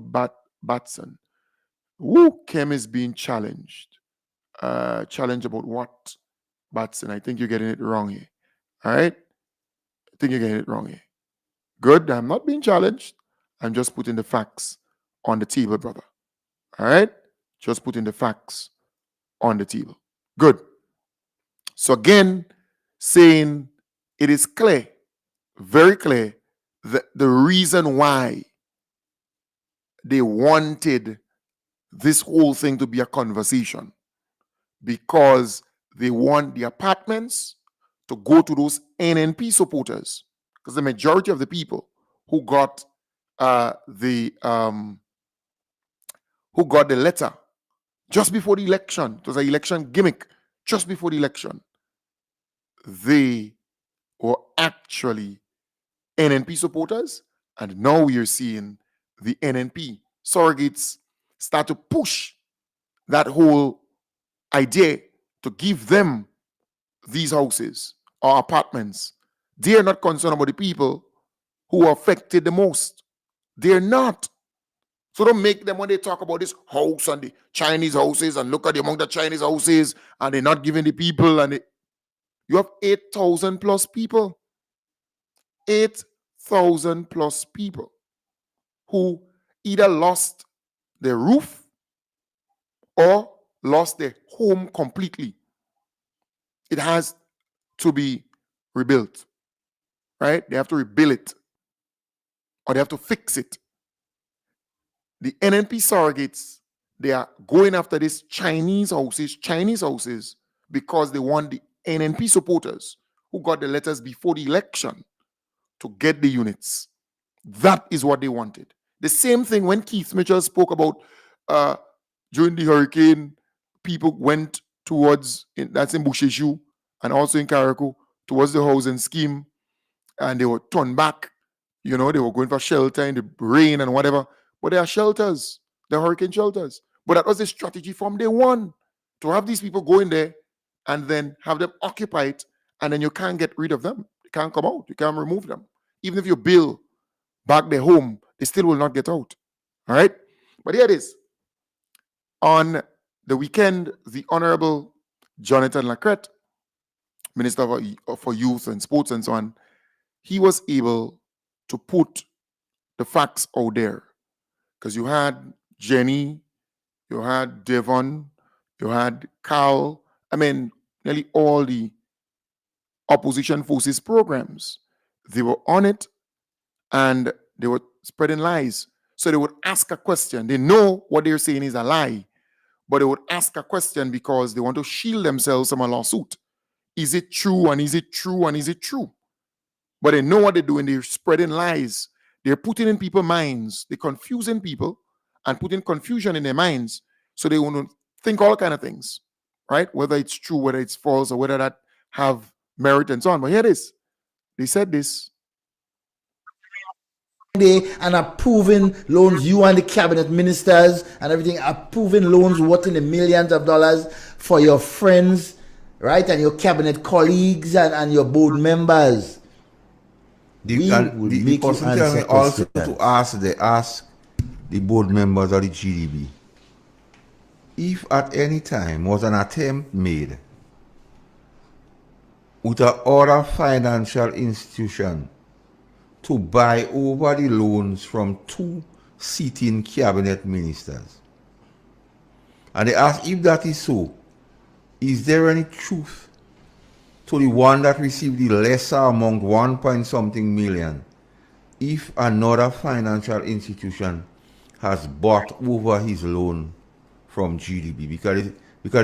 Batson? Who Kim is being challenged? Challenged about what? Batson, I think you're getting it wrong here. All right? I think you're getting it wrong here. Good, I'm not being challenged. I'm just putting the facts on the table, brother. All right? Just putting the facts on the table. Good. So again, saying it is clear, very clear, that the reason why they wanted this whole thing to be a conversation, because they want the apartments to go to those NNP supporters, because the majority of the people who got the letter just before the election, it was an election gimmick, just before the election, they were actually NNP supporters, and now we are seeing the NNP surrogates start to push that whole idea to give them these houses or apartments. They are not concerned about the people who are affected the most. They're not. So don't make them, when they talk about this house and the Chinese houses, and look at the amount of Chinese houses, and they're not giving the people, and you have 8,000 plus people. 8,000 plus people who either lost their roof or lost their home completely. It has to be rebuilt, right? They have to rebuild it, or they have to fix it. The NNP surrogates, they are going after these Chinese houses, because they want the NNP supporters who got the letters before the election to get the units. That is what they wanted. The same thing when Keith Mitchell spoke about during the hurricane, people went towards, that's in Busheshu and also in Carriacou, towards the housing scheme, and they were turned back. They were going for shelter in the rain and whatever. But there are shelters, the hurricane shelters. But that was the strategy from day one, to have these people go in there and then have them occupied, and then you can't get rid of them. They can't come out. You can't remove them. Even if you build back their home, they still will not get out. All right? But here it is. On the weekend, the Honorable Jonathan Lacrette, Minister for Youth and Sports and so on, he was able to put the facts out there. Because you had Jenny, you had Devon, you had Carl, I mean, nearly all the opposition forces programs. They were on it and they were spreading lies. So they would ask a question. They know what they're saying is a lie, but they would ask a question because they want to shield themselves from a lawsuit. Is it true? And is it true? And is it true? But they know what they're doing. They're spreading lies. They're putting in people's minds. They're confusing people and putting confusion in their minds. So they want to think all kind of things, right? Whether it's true, whether it's false, or whether that have merit and so on. But here it is. They said this. And approving loans, you and the cabinet ministers and everything, approving loans worth in the millions of dollars for your friends, right? And your cabinet colleagues and your board members. The person tell me also to ask the board members of the GDB, if at any time was an attempt made with a other financial institution to buy over the loans from two sitting cabinet ministers, and they ask if that is so, is there any truth to the one that received the lesser amount, 1 point something million, if another financial institution has bought over his loan from GDB? Because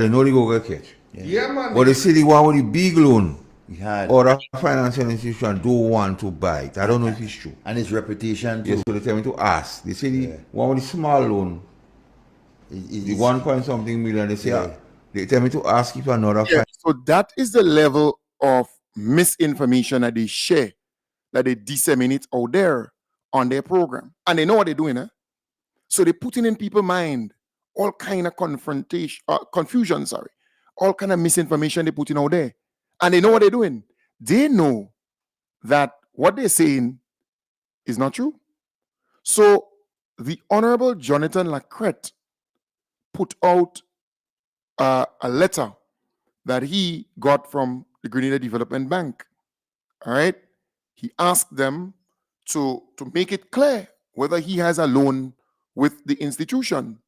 they know they go get catch. Yeah, man. But they say the one with the big loan, We had, other financial institution don't want to buy it. I don't know if it's true. and his reputation too. Yes, so they tell me to ask. They say the one with the small loan, the 1 point something million, they say, they tell me to ask if another So that is the level of misinformation that they share, that they disseminate out there on their program. And they know what they're doing, eh? So they're putting in people's mind all kind of confusion, all kind of misinformation they're putting out there. And they know what they're doing. They know that what they're saying is not true. So the Honorable Jonathan Lacrette put out a letter that he got from the Grenada Development Bank. All right. He asked them to make it clear whether he has a loan with the institution.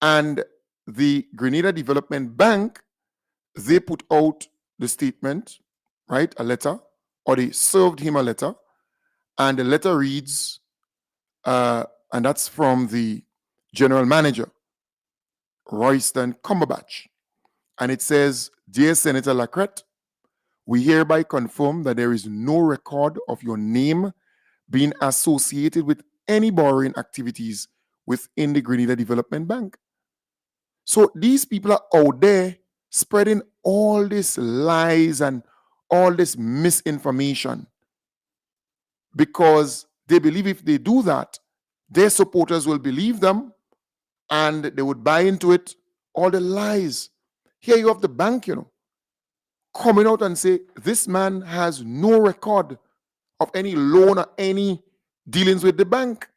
And the Grenada Development Bank, they put out the statement, right? A letter, or they served him a letter. And the letter reads, and that's from the general manager, Royston Cumberbatch. And it says, "Dear Senator Lacrette, we hereby confirm that there is no record of your name being associated with any borrowing activities within the Grenada Development Bank." So these people are out there spreading all these lies and all this misinformation because they believe if they do that, their supporters will believe them and they would buy into it, all the lies. Here you have the bank, coming out and say, this man has no record of any loan or any dealings with the bank.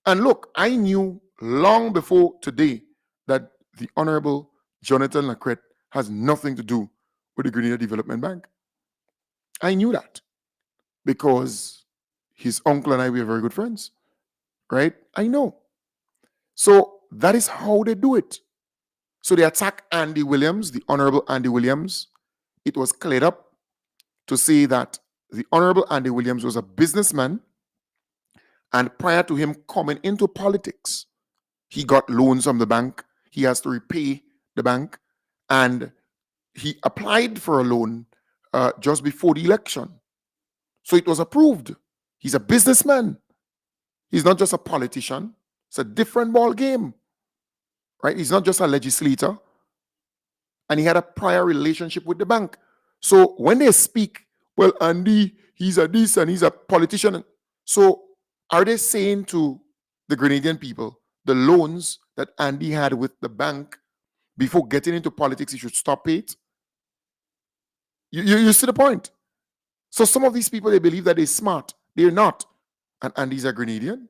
And look, I knew long before today that the Honorable Jonathan Lacrette has nothing to do with the Grenada Development Bank. I knew that because his uncle and I were very good friends, right? I know. So that is how they do it. So they attack Andy Williams, the Honorable Andy Williams. It was cleared up to say that the Honorable Andy Williams was a businessman, and prior to him coming into politics, he got loans from the bank. He has to repay the bank, and he applied for a loan just before the election. So it was approved. He's a businessman. He's not just a politician. It's a different ball game, right? He's not just a legislator. And he had a prior relationship with the bank. So when they speak, well, Andy, he's a this and he's a politician. So are they saying to the Grenadian people, the loans that Andy had with the bank before getting into politics, he should stop it? You see the point? So some of these people, they believe that they're smart. They're not. And Andy's a Grenadian.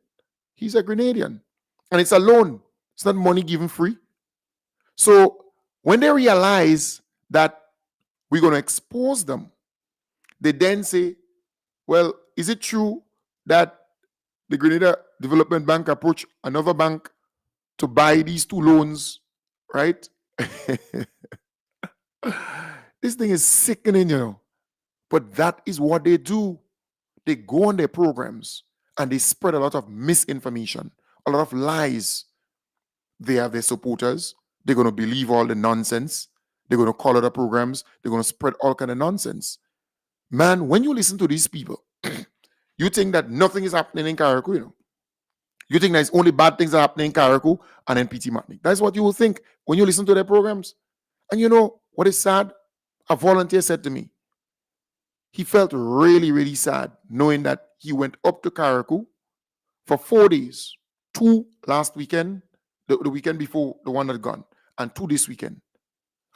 He's a Grenadian. And it's a loan. It's not money given free. So When they realize that we're going to expose them, they then say, well, is it true that the Grenada Development Bank approached another bank to buy these two loans, right? This thing is sickening, you know. But that is what they do. They go on their programs and they spread a lot of misinformation, a lot of lies. They have their supporters. They're going to believe all the nonsense. They're going to call other programs. They're going to spread all kind of nonsense. Man, when you listen to these people, you think that nothing is happening in Carriacou, you know. You think there's only bad things are happening in Carriacou and in PT Martinique. That's what you will think when you listen to their programs. And you know what is sad? A volunteer said to me, he felt really, really sad knowing that he went up to Carriacou for 4 days, 2 last weekend, the weekend before the one that gone, and 2 this weekend.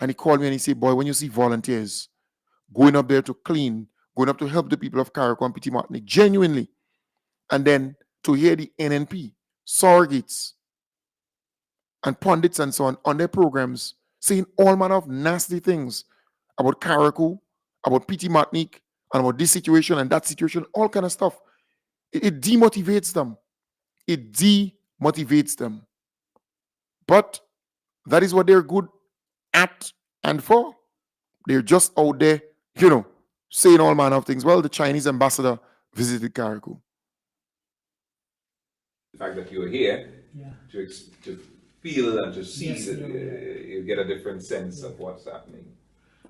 And he called me and he said, boy, when you see volunteers going up there to clean, going up to help the people of Carriacou and PT Martinique, genuinely, and then to hear the NNP, surrogates, and pundits and so on their programs saying all manner of nasty things about Carriacou, about PT Martinique, and about this situation and that situation, all kind of stuff. It demotivates them. It demotivates them. But that is what they're good at and for. They're just out there, you know, saying all manner of things. Well, the Chinese ambassador visited Carriacou. The fact that you're here to feel and to see that you get a different sense of what's happening.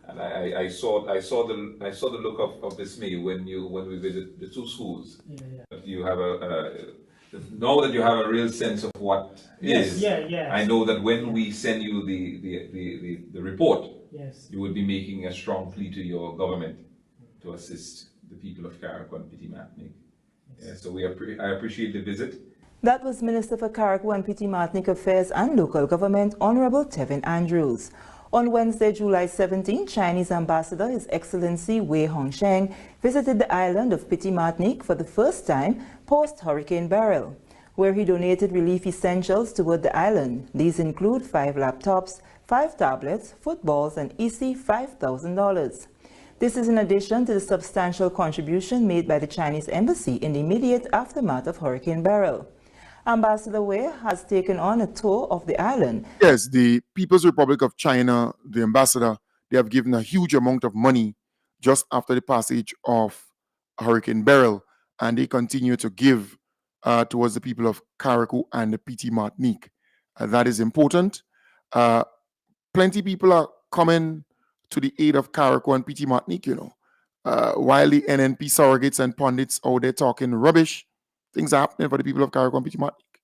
And I saw the look of dismay when we visit the two schools. You have now that you have a real sense of what is. I know that when we send you the report, you will be making a strong plea to your government to assist the people of Carriacou and PT Martinique. So I appreciate the visit. That was Minister for Carriacou and PT Martinique Affairs and Local Government, Honorable Tevin Andrews. On Wednesday, July 17, Chinese Ambassador His Excellency Wei Hongsheng visited the island of PT Martinique for the first time post-Hurricane Beryl, where he donated relief essentials toward the island. These include 5 laptops, 5 tablets, footballs, and EC $5,000. This is in addition to the substantial contribution made by the Chinese Embassy in the immediate aftermath of Hurricane Beryl. Ambassador Wei has taken on a tour of the island. Yes, the People's Republic of China, the ambassador, they have given a huge amount of money just after the passage of Hurricane Beryl, and they continue to give towards the people of Carriacou and the PT Martinique. That is important. Plenty people are coming to the aid of Carriacou and PT Martinique, you know. While the NNP surrogates and pundits out there talking rubbish, things are happening for the people of Carriacou and PT Martinique.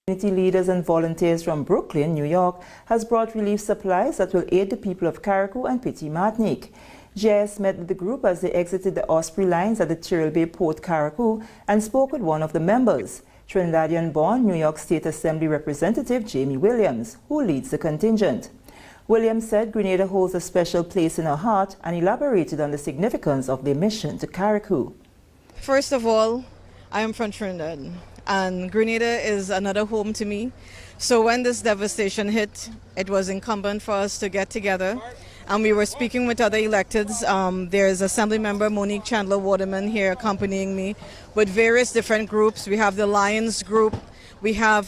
Community leaders and volunteers from Brooklyn, New York, has brought relief supplies that will aid the people of Carriacou and PT Martinique. JS met with the group as they exited the Osprey lines at the Tyrrell Bay Port, Carriacou, and spoke with one of the members, Trinidadian-born New York State Assembly Representative Jamie Williams, who leads the contingent. Williams said Grenada holds a special place in her heart and elaborated on the significance of their mission to Carriacou. First of all, I am from Trinidad, and Grenada is another home to me. So when this devastation hit, it was incumbent for us to get together. And we were speaking with other electeds. There's Assembly Member Monique Chandler Waterman here accompanying me with various different groups. We have the Lions Group, we have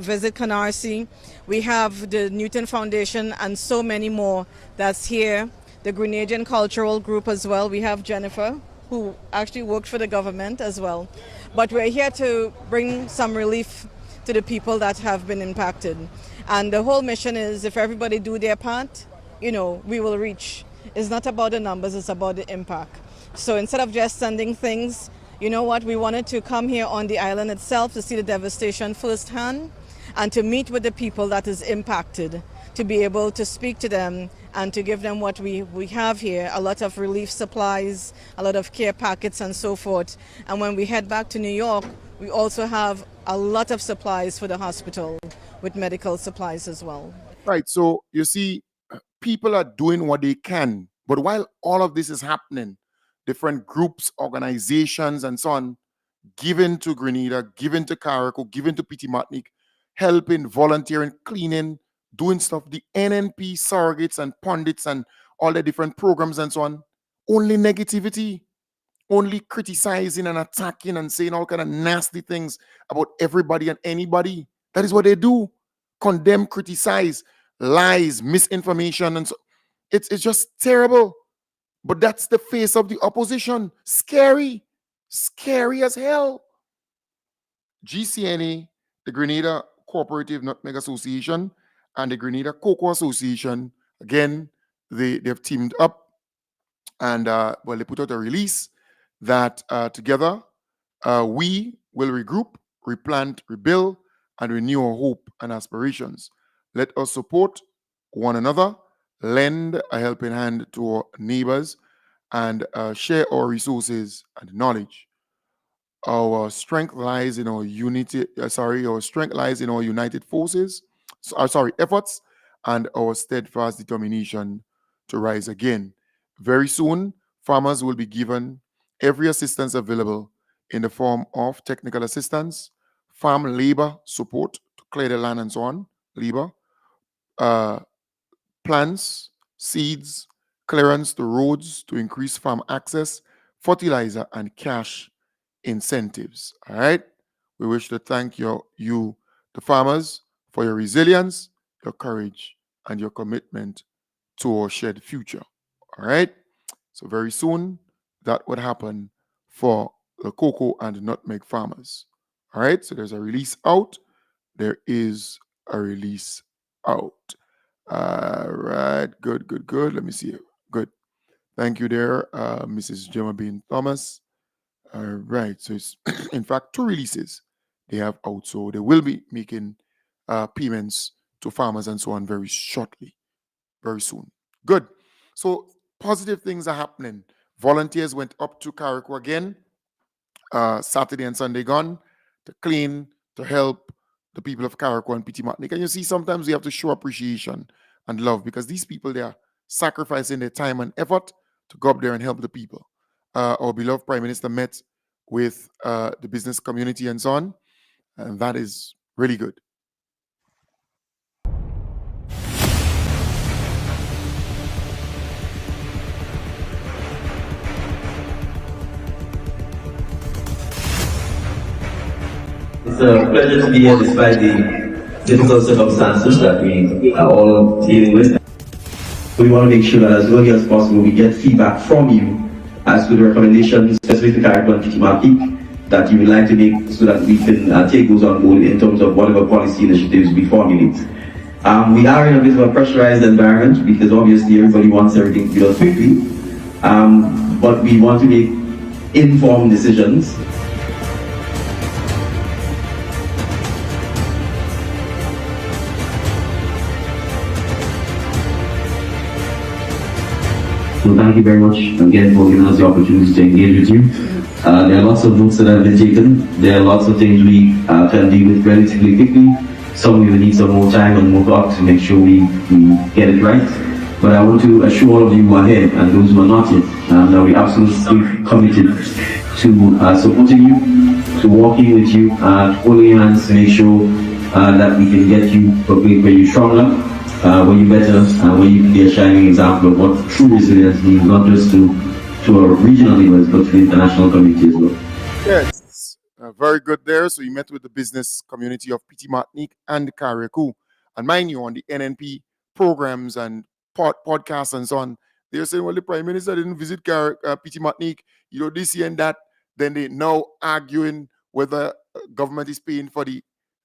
Visit Canarsie, we have the Newton Foundation, and so many more that's here. The Grenadian Cultural Group as well. We have Jennifer, who actually worked for the government as well. But we're here to bring some relief to the people that have been impacted. And the whole mission is if everybody do their part, you know, we will reach. It's not about the numbers, it's about the impact. So instead of just sending things, you know what, we wanted to come here on the island itself to see the devastation firsthand and to meet with the people that is impacted, to be able to speak to them and to give them what we have here, a lot of relief supplies, a lot of care packets and so forth. And when we head back to New York, we also have a lot of supplies for the hospital with medical supplies as well. Right, so you see, people are doing what they can, but while all of this is happening, different groups, organizations, and so on, given to Grenada, given to Carriacou, given to PT Martinique, helping, volunteering, cleaning, doing stuff, the NNP surrogates and pundits and all the different programs and so on, only negativity, only criticizing and attacking and saying all kind of nasty things about everybody and anybody. That is what they do. Condemn, criticize, lies, misinformation, and so it's just terrible. But that's the face of the opposition. Scary. Scary as hell. GCNA, the Grenada Cooperative Nutmeg Association, and the Grenada Cocoa Association, again, they've teamed up and they put out a release that together we will regroup, replant, rebuild, and renew our hope and aspirations. Let us support one another, lend a helping hand to our neighbors, and share our resources and knowledge. Our strength lies in our unity. Our strength lies in our united forces. Efforts, and our steadfast determination to rise again. Very soon, farmers will be given every assistance available in the form of technical assistance, farm labor support to clear the land and so on, labor, plants, seeds, clearance to roads to increase farm access, fertilizer, and cash incentives. All right. We wish to thank you, the farmers, for your resilience, your courage, and your commitment to our shared future. All right. So very soon that would happen for the cocoa and nutmeg farmers. All right. So there's a release out. There is a release out. All right. Good. Let me see. Good. Thank you there, Mrs. Gemma Bean Thomas. All right. So it's in fact 2 releases they have out. So they will be making payments to farmers and so on very shortly, very soon. Good. So positive things are happening. Volunteers went up to Carriacou again, Saturday and Sunday gone, to clean, to help the people of Carriacou and Petit Martinique. And you see, sometimes we have to show appreciation and love because these people, they are sacrificing their time and effort to go up there and help the people. Our beloved Prime Minister met with the business community and so on, and that is really good. It's a pleasure to be here despite the difficult circumstances that we are all dealing with. We want to make sure that as early as possible we get feedback from you as to the recommendations specific to Carriacou and Petit Martinique that you would like to make so that we can take those on board in terms of whatever policy initiatives we formulate. We are in a bit of a pressurized environment because obviously everybody wants everything to be done quickly, but we want to make informed decisions. So thank you very much again for giving us the opportunity to engage with you. There are lots of notes that have been taken. There are lots of things we can deal with relatively quickly. Some we will need some more time and more thought to make sure we get it right. But I want to assure all of you who are here and those who are not yet that we are absolutely committed to supporting you, to working with you, holding your hands to make sure that we can get you where you stronger, where you better, where you can be a shining example of what true resilience means, not just to our regional neighbors, but to the international community as well. Yes, very good there. So you met with the business community of Petit Martinique and Carriacou. And mind you, on the NNP programs and podcasts and so on, they're saying, well, the Prime Minister didn't visit Petit Martinique, this year and that. Then they now arguing whether government is paying for the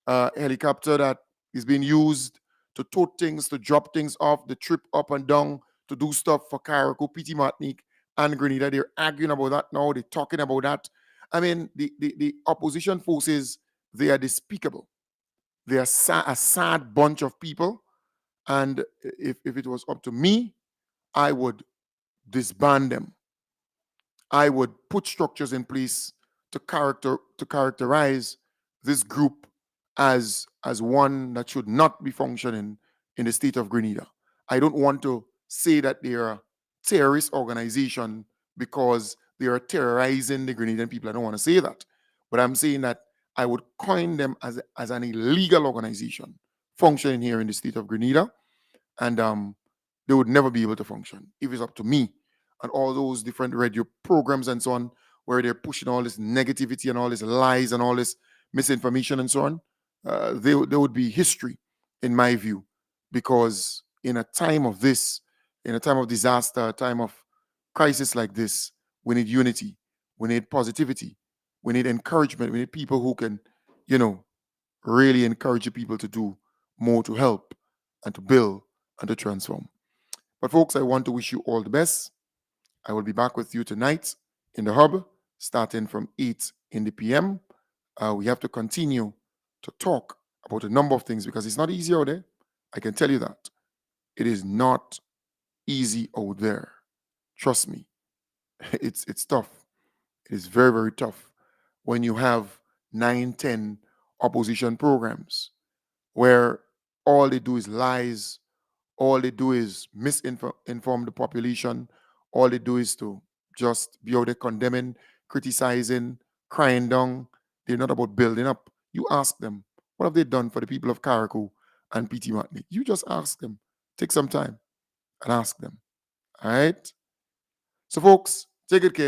helicopter that is being used to tote things, to drop things off, the trip up and down, to do stuff for Carriacou, Petit Martinique, and Grenada. They're arguing about that now. They're talking about that. I mean, the opposition forces, they are despicable. They are a sad bunch of people. And if it was up to me, I would disband them. I would put structures in place to characterize this group as one that should not be functioning in the state of Grenada. I don't want to say that they are a terrorist organization because they are terrorizing the Grenadian people. I don't want to say that. But I'm saying that I would coin them as an illegal organization functioning here in the state of Grenada, and they would never be able to function if it's up to me and all those different radio programs and so on, where they're pushing all this negativity and all this lies and all this misinformation and so on. They would be history, in my view, because in a time of this, in a time of disaster, a time of crisis like this, we need unity, we need positivity, we need encouragement, we need people who can, really encourage the people to do more to help and to build and to transform. But folks, I want to wish you all the best. I will be back with you tonight in the hub, starting from 8 in the PM. We have to continue to talk about a number of things because it's not easy out there. I can tell you that. It is not easy out there. Trust me. It's tough. It is very, very tough when you have 9, 10 opposition programs where all they do is lies, all they do is misinform the population, all they do is to just be out there condemning, criticizing, crying down. They're not about building up. You ask them, what have they done for the people of Carriacou and PT Martinique? You just ask them. Take some time and ask them. All right? So folks, take good care.